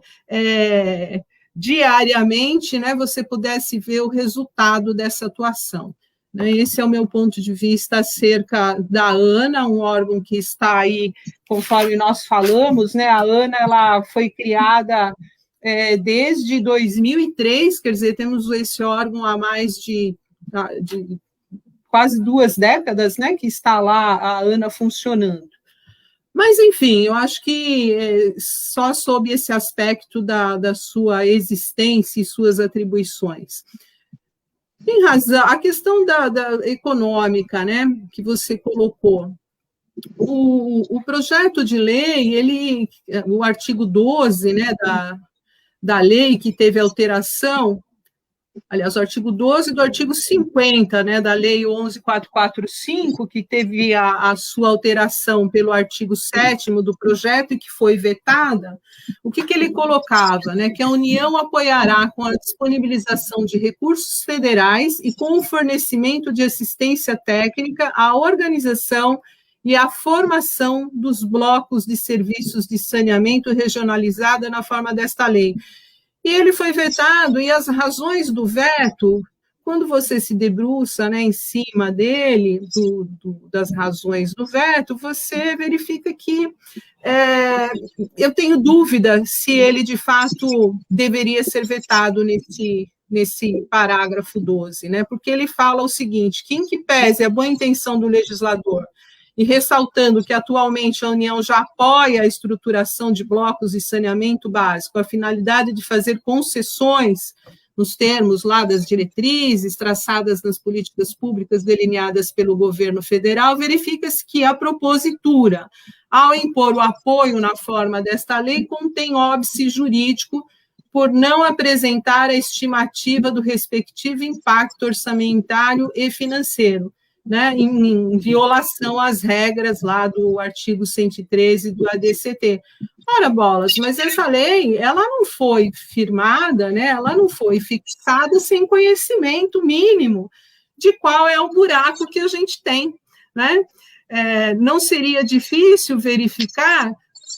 diariamente, né, você pudesse ver o resultado dessa atuação. Esse é o meu ponto de vista acerca da ANA, um órgão que está aí, conforme nós falamos, né? A ANA ela foi criada desde 2003, quer dizer, temos esse órgão há mais de quase 2 décadas, né? Que está lá a ANA funcionando. Mas, enfim, eu acho que só sob esse aspecto da sua existência e suas atribuições. Tem razão, a questão da econômica, né, que você colocou, o projeto de lei, o artigo 12, né, da lei que teve alteração, aliás, o artigo 12 do artigo 50, né, da lei 11.445, que teve a sua alteração pelo artigo 7º do projeto e que foi vetada, o que ele colocava? Né, que a União apoiará com a disponibilização de recursos federais e com o fornecimento de assistência técnica a organização e a formação dos blocos de serviços de saneamento regionalizada na forma desta lei. E ele foi vetado, e as razões do veto, quando você se debruça, né, em cima dele, das razões do veto, você verifica que eu tenho dúvida se ele, de fato, deveria ser vetado nesse parágrafo 12, né, porque ele fala o seguinte, que em que pese a boa intenção do legislador e ressaltando que atualmente a União já apoia a estruturação de blocos de saneamento básico, a finalidade de fazer concessões nos termos lá das diretrizes traçadas nas políticas públicas delineadas pelo governo federal, verifica-se que a propositura, ao impor o apoio na forma desta lei, contém óbice jurídico por não apresentar a estimativa do respectivo impacto orçamentário e financeiro, né, em violação às regras lá do artigo 113 do ADCT. Ora, bolas, mas essa lei, ela não foi firmada, né, ela não foi fixada sem conhecimento mínimo de qual é o buraco que a gente tem, né? Não seria difícil verificar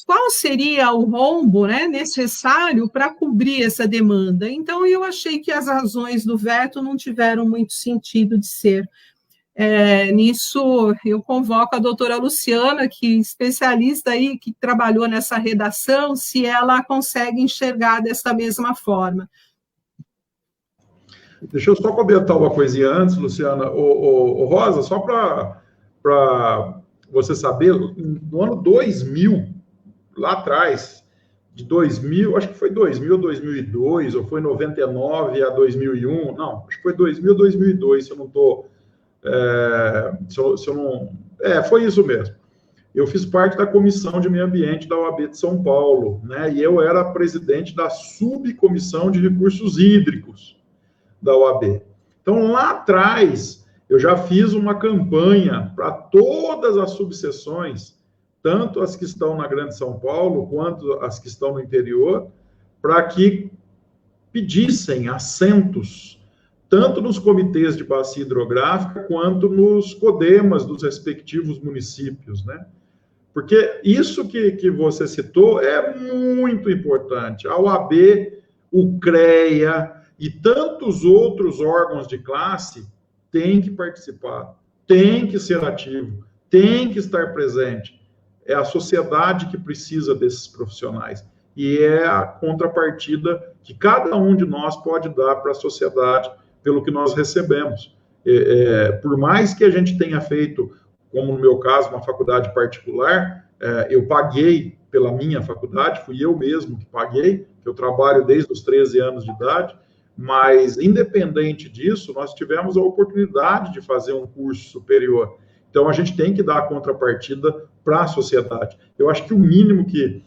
qual seria o rombo, né, necessário para cobrir essa demanda. Então, eu achei que as razões do veto não tiveram muito sentido de ser. Nisso, eu convoco a doutora Luciana, que é especialista aí, que trabalhou nessa redação, se ela consegue enxergar dessa mesma forma. Deixa eu só comentar uma coisinha antes, Luciana. Rosa, só para você saber, no ano 2000, lá atrás, de 2000, acho que foi 2000 a 2002, ou foi 99 a 2001, não, acho que foi 2000 a 2002, se eu não estou... foi isso mesmo. Eu fiz parte da Comissão de Meio Ambiente da OAB de São Paulo, né? E eu era presidente da Subcomissão de Recursos Hídricos da OAB. Então, lá atrás, eu já fiz uma campanha para todas as subseções, tanto as que estão na Grande São Paulo, quanto as que estão no interior, para que pedissem assentos tanto nos comitês de bacia hidrográfica, quanto nos CODEMAS dos respectivos municípios, né? Porque isso que você citou é muito importante. A OAB, o CREA e tantos outros órgãos de classe têm que participar, têm que ser ativo, têm que estar presente. É a sociedade que precisa desses profissionais. E é a contrapartida que cada um de nós pode dar para a sociedade pelo que nós recebemos. Por mais que a gente tenha feito, como no meu caso, uma faculdade particular, eu paguei pela minha faculdade, fui eu mesmo que paguei, eu trabalho desde os 13 anos de idade, mas, independente disso, nós tivemos a oportunidade de fazer um curso superior. Então, a gente tem que dar a contrapartida para a sociedade. Eu acho que o mínimo que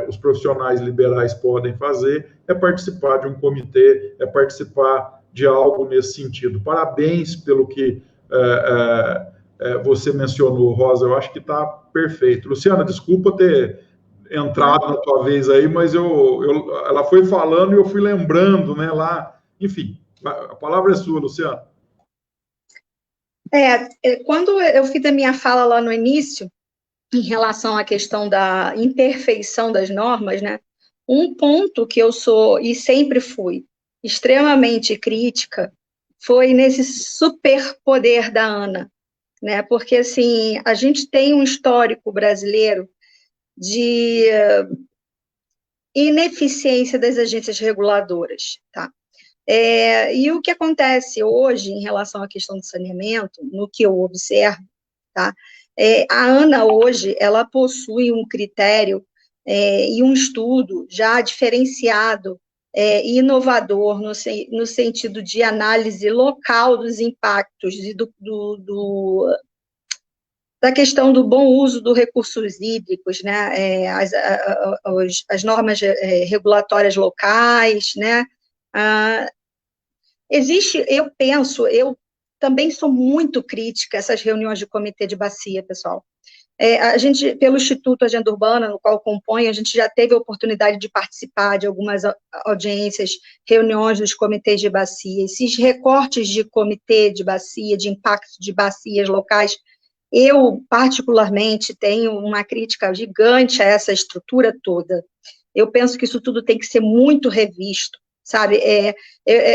os profissionais liberais podem fazer é participar de um comitê, é participar de algo nesse sentido. Parabéns pelo que você mencionou, Rosa, eu acho que está perfeito. Luciana, desculpa ter entrado na tua vez aí, mas ela foi falando e eu fui lembrando, né, lá, enfim, a palavra é sua, Luciana. Quando eu fiz a minha fala lá no início, em relação à questão da imperfeição das normas, né, um ponto que eu sou, e sempre fui, extremamente crítica, foi nesse superpoder da ANA, né, porque, assim, a gente tem um histórico brasileiro de ineficiência das agências reguladoras, tá? E o que acontece hoje em relação à questão do saneamento, no que eu observo, tá? A ANA hoje, ela possui um critério e um estudo já diferenciado e inovador no sentido de análise local dos impactos e da questão do bom uso dos recursos hídricos, né, as normas regulatórias locais, né, eu também sou muito crítica a essas reuniões de comitê de bacia, pessoal. A gente, pelo Instituto Agenda Urbana, no qual compõe, a gente já teve a oportunidade de participar de algumas audiências, reuniões dos comitês de bacia. Esses recortes de comitê de bacia, de impacto de bacias locais, eu, particularmente, tenho uma crítica gigante a essa estrutura toda. Eu penso que isso tudo tem que ser muito revisto, sabe?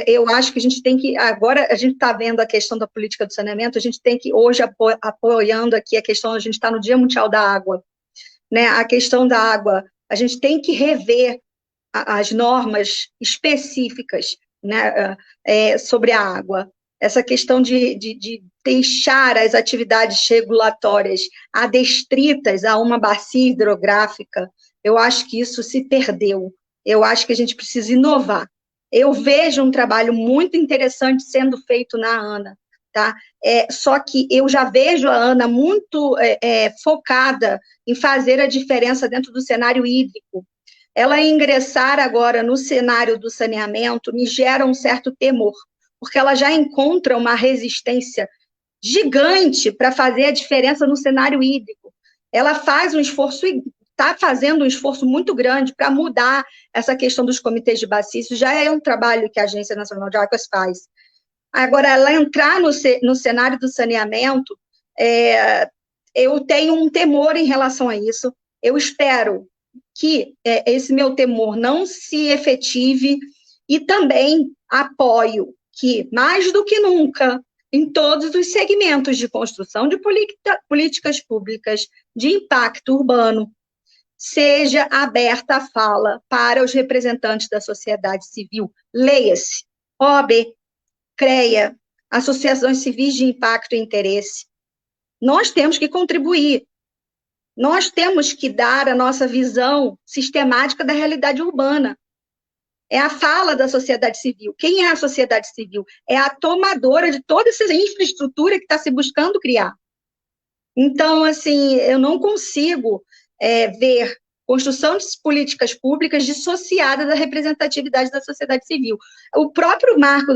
Eu acho que a gente tem que, agora a gente está vendo a questão da política do saneamento, a gente tem que, hoje, apoiando aqui a questão, a gente está no Dia Mundial da Água, né? A questão da água, a gente tem que rever as normas específicas, né, sobre a água. Essa questão de deixar as atividades regulatórias adstritas a uma bacia hidrográfica, eu acho que isso se perdeu. Eu acho que a gente precisa inovar. Eu vejo um trabalho muito interessante sendo feito na ANA, tá? Só que eu já vejo a ANA muito focada em fazer a diferença dentro do cenário hídrico. Ela ingressar agora no cenário do saneamento me gera um certo temor, porque ela já encontra uma resistência gigante para fazer a diferença no cenário hídrico. Ela faz um esforço, está fazendo um esforço muito grande para mudar essa questão dos comitês de bacia. Isso já é um trabalho que a Agência Nacional de Águas faz. Agora, ela entrar no cenário do saneamento, eu tenho um temor em relação a isso. Eu espero que esse meu temor não se efetive e também apoio que, mais do que nunca, em todos os segmentos de construção de políticas públicas de impacto urbano, seja aberta a fala para os representantes da sociedade civil. Leia-se, OAB, CREA, associações civis de impacto e interesse. Nós temos que contribuir. Nós temos que dar a nossa visão sistemática da realidade urbana. É a fala da sociedade civil. Quem é a sociedade civil? É a tomadora de toda essa infraestrutura que está se buscando criar. Então, assim, eu não consigo ver construção de políticas públicas dissociada da representatividade da sociedade civil. O próprio marco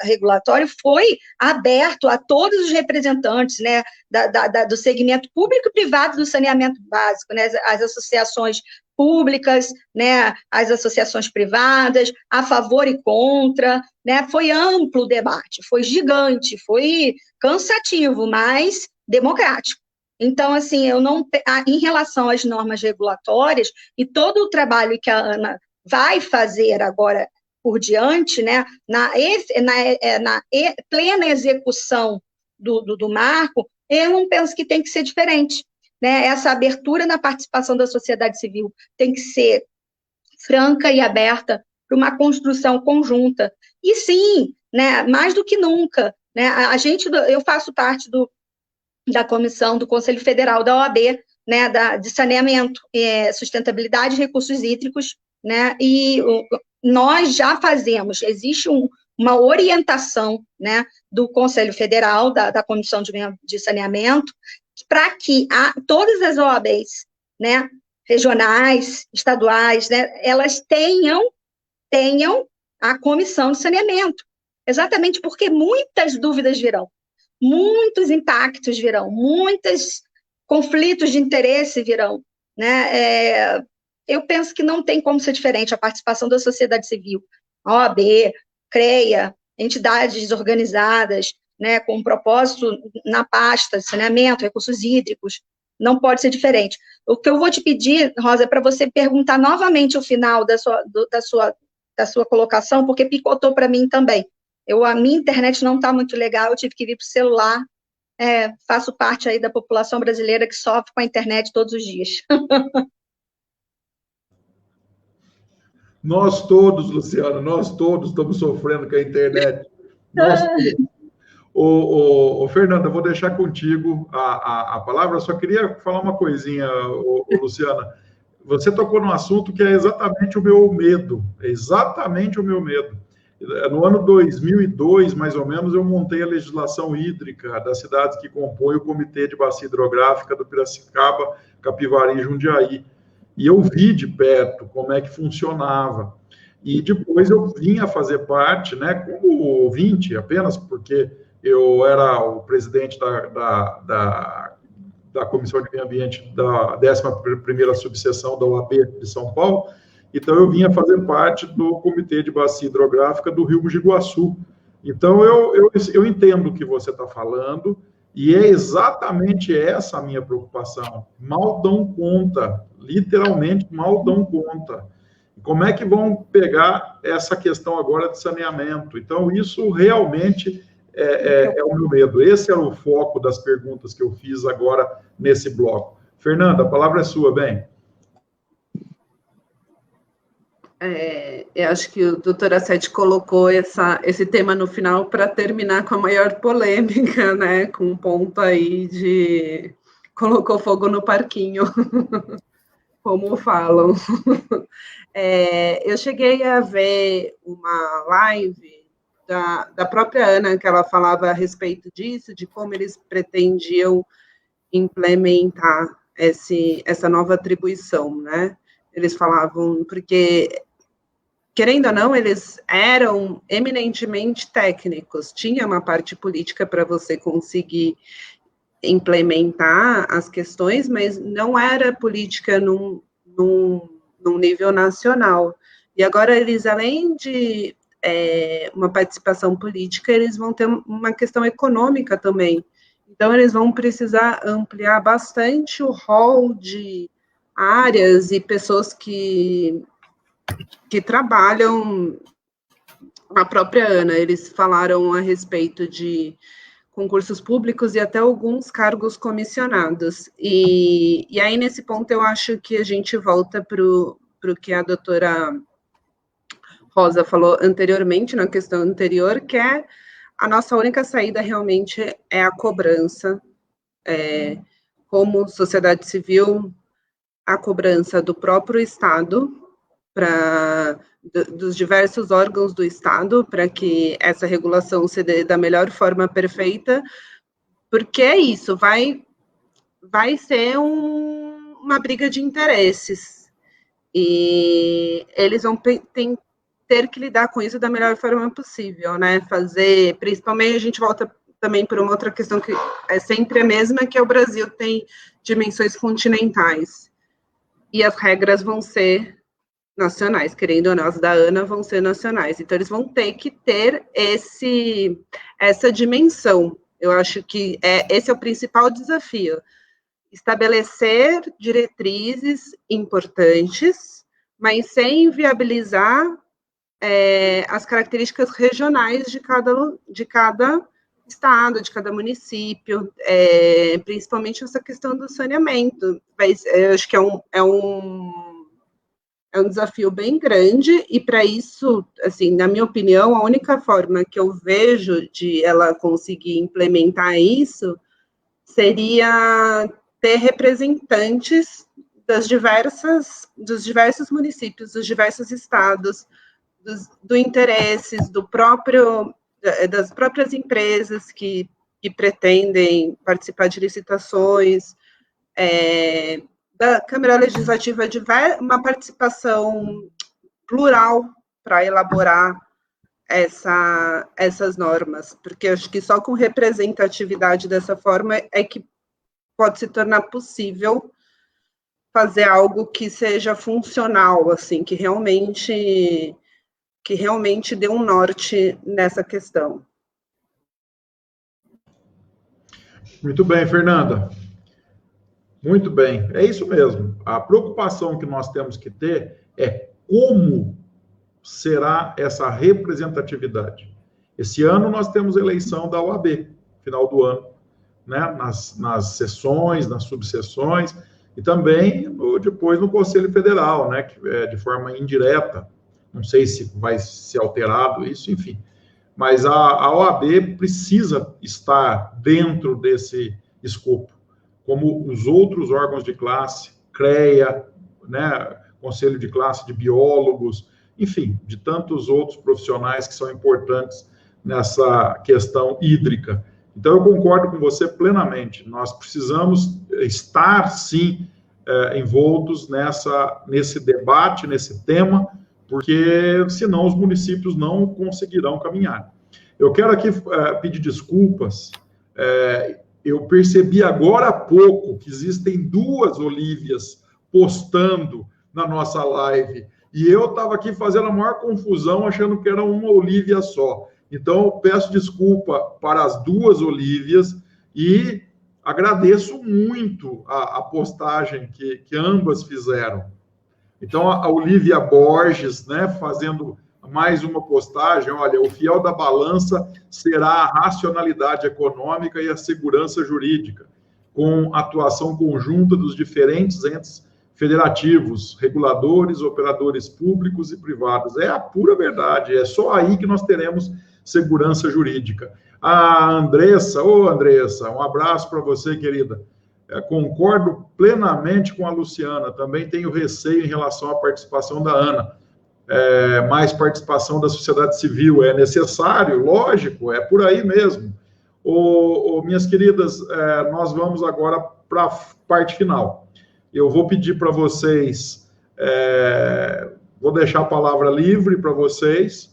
regulatório foi aberto a todos os representantes, né, do segmento público e privado do saneamento básico, né, as associações públicas, né, as associações privadas, a favor e contra, né, foi amplo o debate, foi gigante, foi cansativo, mas democrático. Então, assim, em relação às normas regulatórias e todo o trabalho que a ANA vai fazer agora por diante, né, na plena execução do marco, eu não penso que tem que ser diferente, né? Essa abertura na participação da sociedade civil tem que ser franca e aberta para uma construção conjunta. E sim, né, mais do que nunca, né, eu faço parte da comissão do Conselho Federal da OAB, né, de saneamento, sustentabilidade e recursos hídricos, né, e nós já fazemos, uma orientação, né, do Conselho Federal, da Comissão de Saneamento, para que todas as OABs, né, regionais, estaduais, né, elas tenham a comissão de saneamento, exatamente porque muitas dúvidas virão. Muitos impactos virão, muitos conflitos de interesse virão, né? Eu penso que não tem como ser diferente a participação da sociedade civil, OAB, CREA, entidades organizadas, né, com propósito na pasta de saneamento, recursos hídricos, não pode ser diferente. O que eu vou te pedir, Rosa, é para você perguntar novamente o final da sua colocação, porque picotou para mim também. A minha internet não está muito legal, eu tive que vir para o celular, faço parte aí da população brasileira que sofre com a internet todos os dias. Nós todos, Luciana, nós todos estamos sofrendo com a internet. Nós todos. Fernanda, eu vou deixar contigo a palavra, eu só queria falar uma coisinha, Luciana. Você tocou num assunto que é exatamente o meu medo, No ano 2002, mais ou menos, eu montei a legislação hídrica das cidades que compõem o Comitê de Bacia Hidrográfica do Piracicaba, Capivari e Jundiaí. E eu vi de perto como é que funcionava. E depois eu vim a fazer parte, né, como ouvinte, apenas porque eu era o presidente da Comissão de Meio Ambiente da 11ª subseção da OAB de São Paulo. Então, eu vinha fazer parte do Comitê de Bacia Hidrográfica do Rio Mogi Guaçu. Então, eu entendo o que você está falando, e é exatamente essa a minha preocupação. Mal dão conta, literalmente mal dão conta. Como é que vão pegar essa questão agora de saneamento? Então, isso realmente é o meu medo. Esse era o foco das perguntas que eu fiz agora nesse bloco. Fernanda, a palavra é sua, bem. Eu acho que o doutor Assetti colocou esse tema no final para terminar com a maior polêmica, né? Com um ponto aí de colocou fogo no parquinho, como falam. Eu cheguei a ver uma live da própria Ana, que ela falava a respeito disso, de como eles pretendiam implementar essa nova atribuição, né? Eles falavam, porque, querendo ou não, eles eram eminentemente técnicos, tinha uma parte política para você conseguir implementar as questões, mas não era política num nível nacional. E agora eles, além de uma participação política, eles vão ter uma questão econômica também. Então, eles vão precisar ampliar bastante o rol de áreas e pessoas que trabalham. A própria Ana, eles falaram a respeito de concursos públicos e até alguns cargos comissionados. E aí, nesse ponto, eu acho que a gente volta para o que a doutora Rosa falou anteriormente, na questão anterior, que é a nossa única saída realmente é a cobrança, como sociedade civil, a cobrança do próprio Estado, dos diversos órgãos do Estado, para que essa regulação se dê da melhor forma perfeita, porque é isso, vai ser uma briga de interesses, e eles vão ter que lidar com isso da melhor forma possível, né, principalmente a gente volta também por uma outra questão que é sempre a mesma, que é o Brasil tem dimensões continentais, e as regras vão ser nacionais, querendo ou não, as da Ana vão ser nacionais, então eles vão ter que ter essa dimensão. Eu acho que esse é o principal desafio, estabelecer diretrizes importantes, mas sem inviabilizar as características regionais de cada estado, de cada município, principalmente essa questão do saneamento. Mas eu acho que é um desafio bem grande, e para isso, assim, na minha opinião, a única forma que eu vejo de ela conseguir implementar isso seria ter representantes dos diversos municípios, dos diversos estados, do interesses das próprias empresas que pretendem participar de licitações, da Câmara Legislativa, uma participação plural para elaborar essas normas, porque eu acho que só com representatividade dessa forma é que pode se tornar possível fazer algo que seja funcional, assim, que realmente dê um norte nessa questão. Muito bem, Fernanda. Muito bem, é isso mesmo. A preocupação que nós temos que ter é como será essa representatividade. Esse ano nós temos eleição da OAB, final do ano, né? Nas sessões, nas subseções, e também depois no Conselho Federal, né? Que é de forma indireta. Não sei se vai ser alterado isso, enfim. Mas a OAB precisa estar dentro desse escopo, como os outros órgãos de classe, CREA, né, Conselho de Classe de Biólogos, enfim, de tantos outros profissionais que são importantes nessa questão hídrica. Então, eu concordo com você plenamente. Nós precisamos estar, sim, envoltos nesse debate, nesse tema, porque senão os municípios não conseguirão caminhar. Eu quero aqui pedir desculpas. Eu percebi agora há pouco que existem 2 Olívias postando na nossa live, e eu estava aqui fazendo a maior confusão, achando que era uma Olívia só. Então, eu peço desculpa para as 2 Olívias e agradeço muito a postagem que ambas fizeram. Então, a Olívia Borges, né, fazendo mais uma postagem, olha, o fiel da balança será a racionalidade econômica e a segurança jurídica, com atuação conjunta dos diferentes entes federativos, reguladores, operadores públicos e privados. É a pura verdade, é só aí que nós teremos segurança jurídica. A Andressa, Andressa, um abraço para você, querida. Concordo plenamente com a Luciana, também tenho receio em relação à participação da Ana. Mais participação da sociedade civil é necessário, lógico, é por aí mesmo. Minhas queridas, nós vamos agora para a parte final. Eu vou pedir para vocês, vou deixar a palavra livre para vocês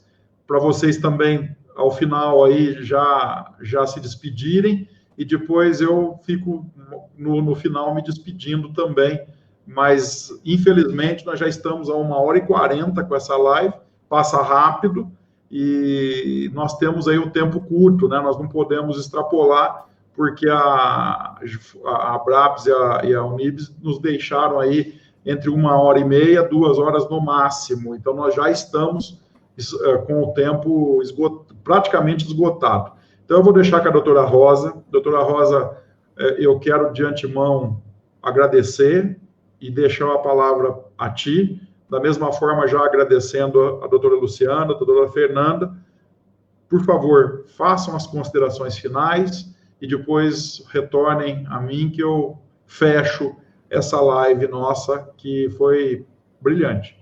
também, ao final, aí já se despedirem, e depois eu fico no final me despedindo também, mas infelizmente nós já estamos a 1h40 com essa live, passa rápido, e nós temos aí um tempo curto, né? Nós não podemos extrapolar, porque a Abrabs e a Unibs nos deixaram aí entre 1h30 e 2 horas no máximo, então nós já estamos com o tempo praticamente esgotado. Então, eu vou deixar com a doutora Rosa. Doutora Rosa, eu quero de antemão agradecer e deixar a palavra a ti, da mesma forma já agradecendo a doutora Luciana, a doutora Fernanda. Por favor, façam as considerações finais e depois retornem a mim, que eu fecho essa live nossa, que foi brilhante.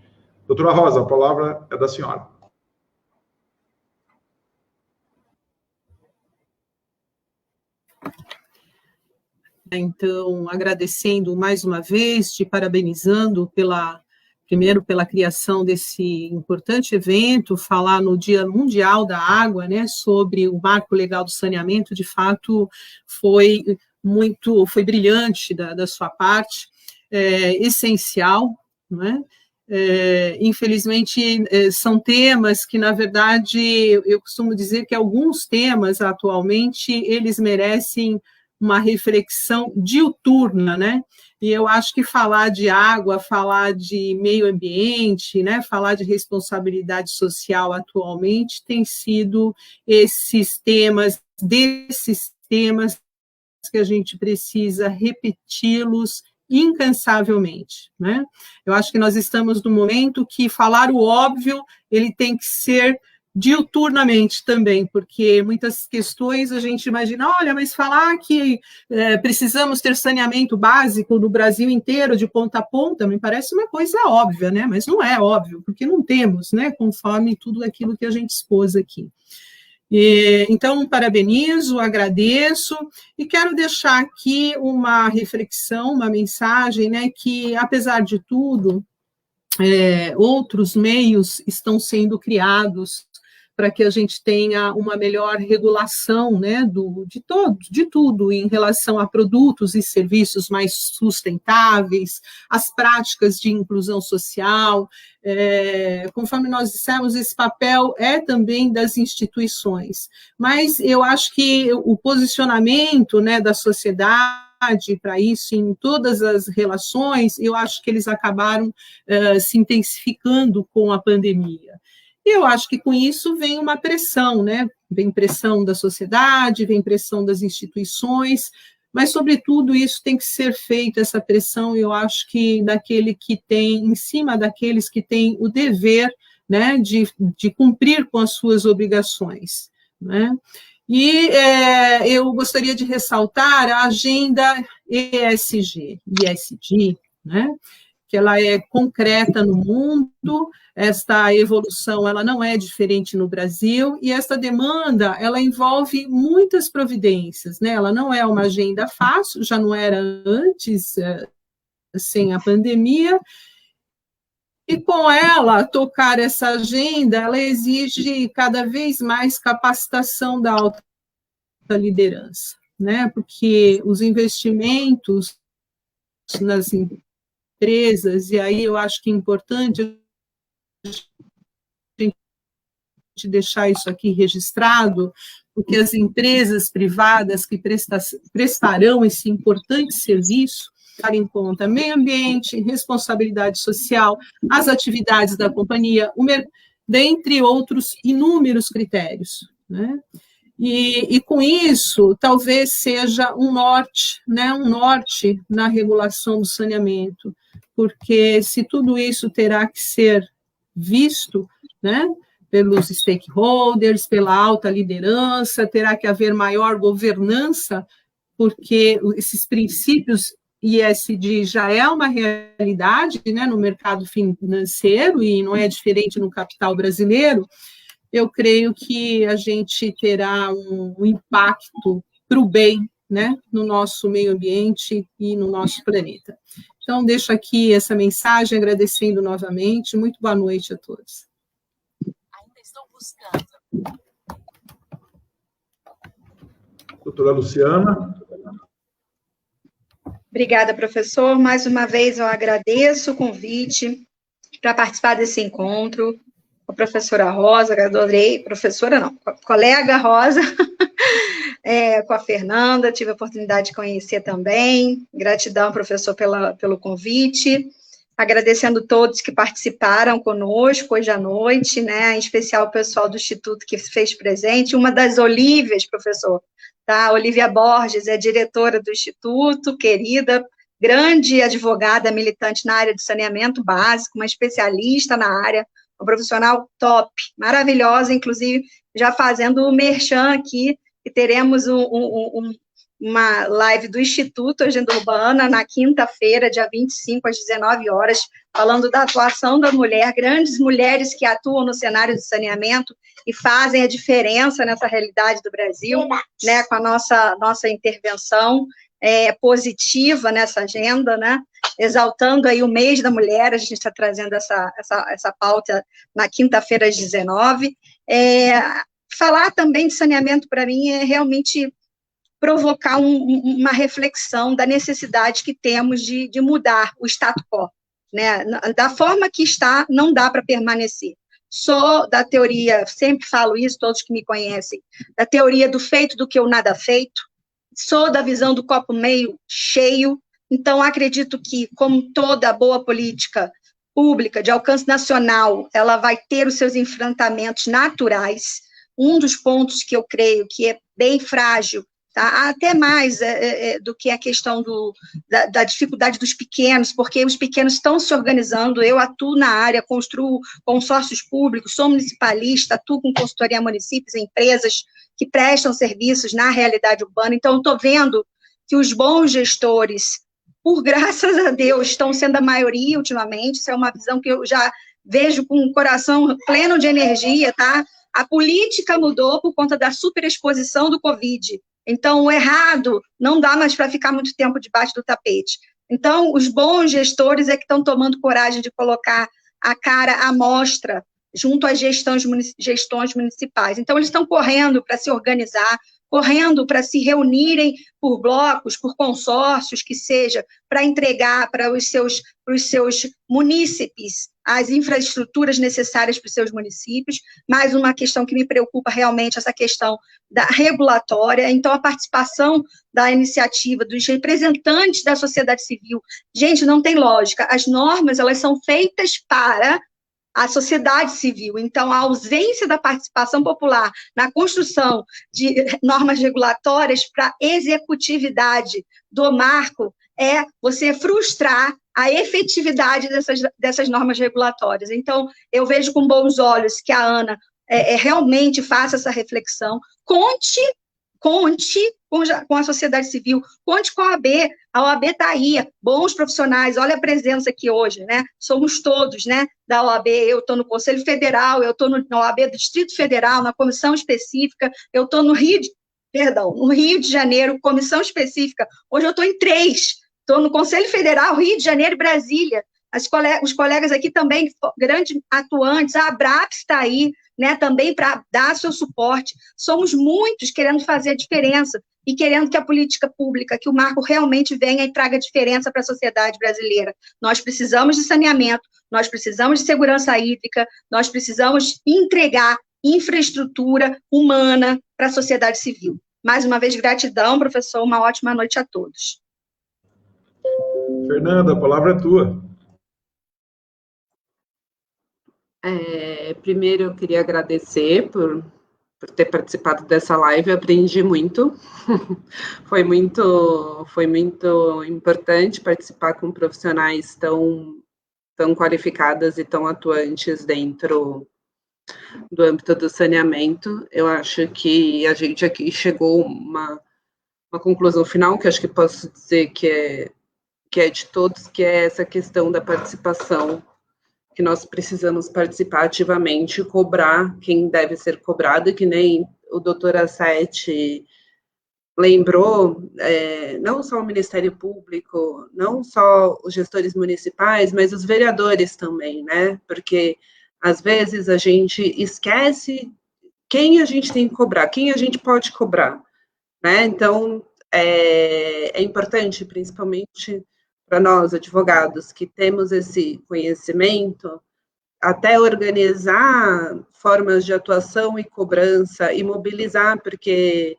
Doutora Rosa, a palavra é da senhora. Então, agradecendo mais uma vez, te parabenizando primeiro pela criação desse importante evento, falar no Dia Mundial da Água, né, sobre o marco legal do saneamento. De fato, foi brilhante da sua parte, essencial, né? Infelizmente, são temas que, na verdade, eu costumo dizer que alguns temas, atualmente, eles merecem uma reflexão diuturna, né? E eu acho que falar de água, falar de meio ambiente, né, falar de responsabilidade social atualmente tem sido desses temas que a gente precisa repeti-los incansavelmente, né? Eu acho que nós estamos no momento que falar o óbvio, ele tem que ser diuturnamente também, porque muitas questões a gente imagina, olha, mas falar que precisamos ter saneamento básico no Brasil inteiro, de ponta a ponta, me parece uma coisa óbvia, né? Mas não é óbvio, porque não temos, né? Conforme tudo aquilo que a gente expôs aqui. Então, parabenizo, agradeço, e quero deixar aqui uma reflexão, uma mensagem, né, que, apesar de tudo, outros meios estão sendo criados para que a gente tenha uma melhor regulação, né, de tudo em relação a produtos e serviços mais sustentáveis, as práticas de inclusão social. Conforme nós dissemos, esse papel é também das instituições, mas eu acho que o posicionamento, né, da sociedade para isso, em todas as relações, eu acho que eles acabaram se intensificando com a pandemia. E eu acho que com isso vem uma pressão, né? Vem pressão da sociedade, vem pressão das instituições, mas, sobretudo, isso tem que ser feito, essa pressão, eu acho que em cima daqueles que têm o dever, né, de cumprir com as suas obrigações, né? E eu gostaria de ressaltar a agenda ESG, né, que ela é concreta no mundo, esta evolução ela não é diferente no Brasil, e esta demanda ela envolve muitas providências, né? Ela não é uma agenda fácil, já não era antes, sem a pandemia, e com ela, tocar essa agenda, ela exige cada vez mais capacitação da alta liderança, né? Porque os investimentos nas empresas, e aí eu acho que é importante a gente deixar isso aqui registrado, porque as empresas privadas que prestarão esse importante serviço, dar em conta meio ambiente, responsabilidade social, as atividades da companhia, dentre outros inúmeros critérios, né? E com isso, talvez seja um norte, né, na regulação do saneamento, porque se tudo isso terá que ser visto, né, pelos stakeholders, pela alta liderança, terá que haver maior governança, porque esses princípios ISD já é uma realidade, né, no mercado financeiro e não é diferente no capital brasileiro. Eu creio que a gente terá um impacto para o bem, né, no nosso meio ambiente e no nosso planeta. Então, deixo aqui essa mensagem, agradecendo novamente. Muito boa noite a todos. Ainda estou buscando. Doutora Luciana. Obrigada, professor. Mais uma vez eu agradeço o convite para participar desse encontro. A professora Rosa, que adorei, professora não, a colega Rosa, com a Fernanda, tive a oportunidade de conhecer também. Gratidão, professor, pelo convite. Agradecendo todos que participaram conosco hoje à noite, né, em especial o pessoal do Instituto que fez presente. Uma das Olívias, professor, tá? Olívia Borges é diretora do Instituto, querida, grande advogada militante na área de saneamento básico, uma especialista na área, uma profissional top, maravilhosa, inclusive, já fazendo o merchan aqui, que teremos uma live do Instituto Agenda Urbana na quinta-feira, dia 25, às 19 horas, falando da atuação da mulher, grandes mulheres que atuam no cenário de saneamento e fazem a diferença nessa realidade do Brasil, né, com a nossa intervenção positiva nessa agenda, né, exaltando aí o mês da mulher, a gente está trazendo essa pauta na quinta-feira às 19. Falar também de saneamento, para mim, é realmente provocar uma reflexão da necessidade que temos de mudar o status quo, né? Da forma que está, não dá para permanecer. Sou da teoria, sempre falo isso, todos que me conhecem, da teoria do feito do que o nada feito, sou da visão do copo meio cheio, então acredito que, como toda boa política pública de alcance nacional, ela vai ter os seus enfrentamentos naturais. Um dos pontos que eu creio que é bem frágil, tá? Até mais do que a questão da dificuldade dos pequenos, porque os pequenos estão se organizando, eu atuo na área, construo consórcios públicos, sou municipalista, atuo com consultoria a municípios, empresas que prestam serviços na realidade urbana, então estou vendo que os bons gestores, por graças a Deus, estão sendo a maioria ultimamente, isso é uma visão que eu já vejo com o coração pleno de energia, tá? A política mudou por conta da superexposição do Covid. Então, o errado não dá mais para ficar muito tempo debaixo do tapete. Então, os bons gestores é que estão tomando coragem de colocar a cara à mostra junto às gestões municipais. Então, eles estão correndo para se organizar, correndo para se reunirem por blocos, por consórcios, que seja, para entregar para os seus munícipes as infraestruturas necessárias para os seus municípios. Mais uma questão que me preocupa realmente, essa questão da regulatória. Então, a participação da iniciativa, dos representantes da sociedade civil. Gente, não tem lógica. As normas, elas são feitas para a sociedade civil. Então, a ausência da participação popular na construção de normas regulatórias para a executividade do marco é você frustrar a efetividade dessas normas regulatórias. Então, eu vejo com bons olhos que a Ana realmente faça essa reflexão, conte com a sociedade civil, conte com a OAB está aí, bons profissionais, olha a presença aqui hoje, né, somos todos, né, da OAB, eu estou no Conselho Federal, eu estou na OAB do Distrito Federal, na comissão específica, eu estou no Rio de Janeiro, comissão específica, hoje eu estou em 3, estou no Conselho Federal, Rio de Janeiro e Brasília, os colegas aqui também, grandes atuantes, a ABRAPS está aí, né, também para dar seu suporte. Somos muitos querendo fazer a diferença e querendo que a política pública, que o marco realmente venha e traga diferença para a sociedade brasileira. Nós precisamos de saneamento, nós precisamos de segurança hídrica, nós precisamos entregar infraestrutura humana para a sociedade civil. Mais uma vez, gratidão, professor, uma ótima noite a todos. Fernanda, a palavra é tua. Primeiro, eu queria agradecer por por ter participado dessa live, eu aprendi muito. Foi muito importante participar com profissionais tão qualificadas e tão atuantes dentro do âmbito do saneamento. Eu acho que a gente aqui chegou a uma conclusão final, que acho que posso dizer que é de todos, que é essa questão da participação, que nós precisamos participar ativamente, cobrar quem deve ser cobrado, que nem o doutor Assetti lembrou, não só o Ministério Público, não só os gestores municipais, mas os vereadores também, né? Porque, às vezes, a gente esquece quem a gente tem que cobrar, quem a gente pode cobrar, né? Então, é importante, principalmente para nós, advogados, que temos esse conhecimento, até organizar formas de atuação e cobrança e mobilizar, porque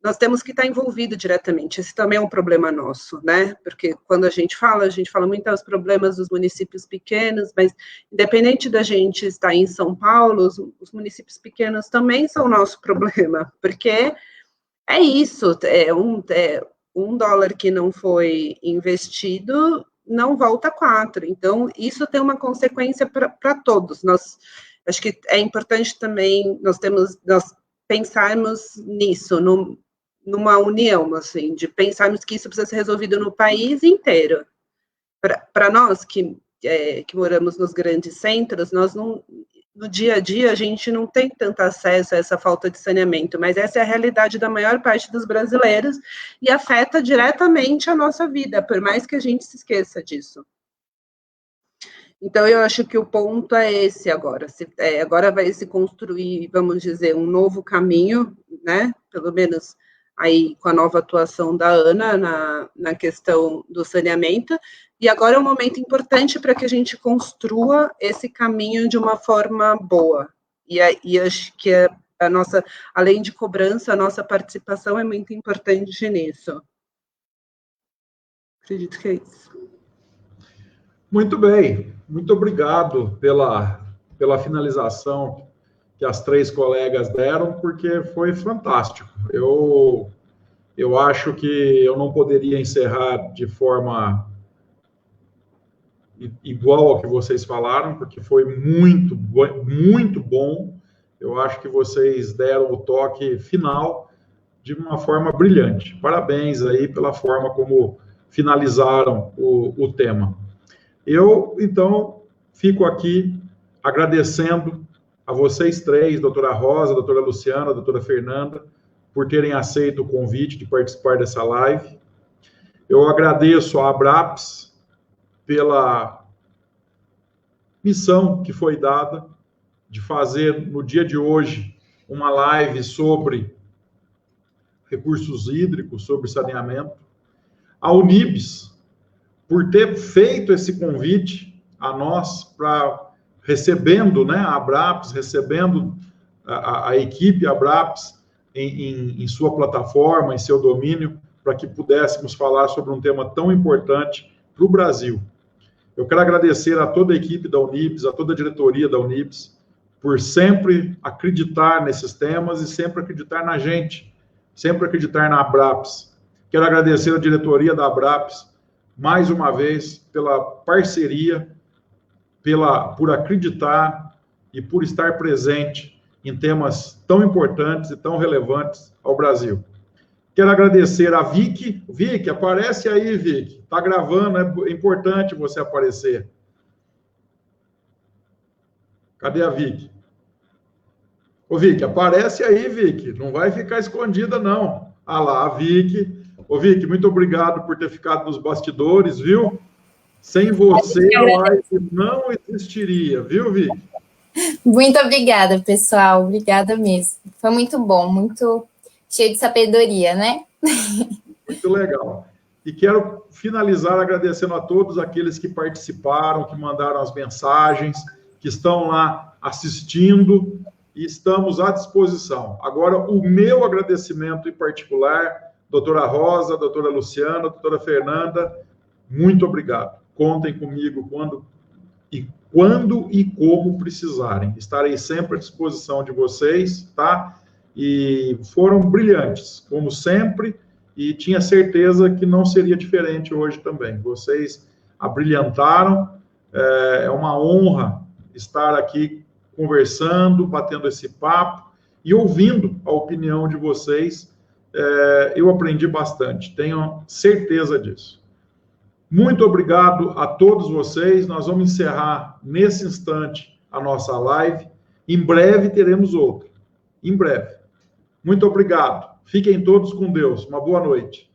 nós temos que estar envolvido diretamente. Esse também é um problema nosso, né? Porque quando a gente fala muito dos problemas dos municípios pequenos, mas independente da gente estar em São Paulo, os municípios pequenos também são o nosso problema, porque é isso, um dólar que não foi investido não volta 4. Então, isso tem uma consequência para todos. Acho que é importante também nós pensarmos nisso, numa união, assim, de pensarmos que isso precisa ser resolvido no país inteiro. Para nós que moramos nos grandes centros, no dia a dia, a gente não tem tanto acesso a essa falta de saneamento, mas essa é a realidade da maior parte dos brasileiros e afeta diretamente a nossa vida, por mais que a gente se esqueça disso. Então, eu acho que o ponto é esse agora. Agora vai se construir, vamos dizer, um novo caminho, né? Pelo menos aí com a nova atuação da Ana na questão do saneamento, e agora é um momento importante para que a gente construa esse caminho de uma forma boa. E acho que a nossa, além de cobrança, a nossa participação é muito importante nisso. Acredito que é isso. Muito bem, muito obrigado pela finalização que as 3 colegas deram, porque foi fantástico. Eu acho que eu não poderia encerrar de forma igual ao que vocês falaram, porque foi muito bom. Eu acho que vocês deram o toque final de uma forma brilhante. Parabéns aí pela forma como finalizaram o tema. Eu, então, fico aqui agradecendo a vocês 3, doutora Rosa, doutora Luciana, doutora Fernanda, por terem aceito o convite de participar dessa live. Eu agradeço à Abraps pela missão que foi dada de fazer, no dia de hoje, uma live sobre recursos hídricos, sobre saneamento. A Unibs, por ter feito esse convite a nós, recebendo, né, a Abraps, recebendo a equipe Abraps em sua plataforma, em seu domínio, para que pudéssemos falar sobre um tema tão importante para o Brasil. Eu quero agradecer a toda a equipe da Unibs, a toda a diretoria da Unibs, por sempre acreditar nesses temas e sempre acreditar na gente, sempre acreditar na Abraps. Quero agradecer a diretoria da Abraps, mais uma vez, pela parceria, por acreditar e por estar presente em temas tão importantes e tão relevantes ao Brasil. Quero agradecer a Vicky. Vicky, aparece aí, Vicky. Está gravando, é importante você aparecer. Cadê a Vicky? Ô, Vicky, aparece aí, Vicky. Não vai ficar escondida, não. Ah lá, a Vicky. Ô, Vicky, muito obrigado por ter ficado nos bastidores, viu? Sem você, a live não existiria, viu, Vicky? Muito obrigada, pessoal. Obrigada mesmo. Foi muito bom, muito cheio de sabedoria, né? Muito legal. E quero finalizar agradecendo a todos aqueles que participaram, que mandaram as mensagens, que estão lá assistindo, e estamos à disposição. Agora, o meu agradecimento em particular, doutora Rosa, doutora Luciana, doutora Fernanda, muito obrigado. Contem comigo quando e quando e como precisarem. Estarei sempre à disposição de vocês, tá? E foram brilhantes, como sempre, e tinha certeza que não seria diferente hoje também. Vocês abrilhantaram, é uma honra estar aqui conversando, batendo esse papo e ouvindo a opinião de vocês. Eu aprendi bastante, tenho certeza disso. Muito obrigado a todos vocês. Nós vamos encerrar nesse instante a nossa live. Em breve teremos outra. Em breve. Muito obrigado. Fiquem todos com Deus. Uma boa noite.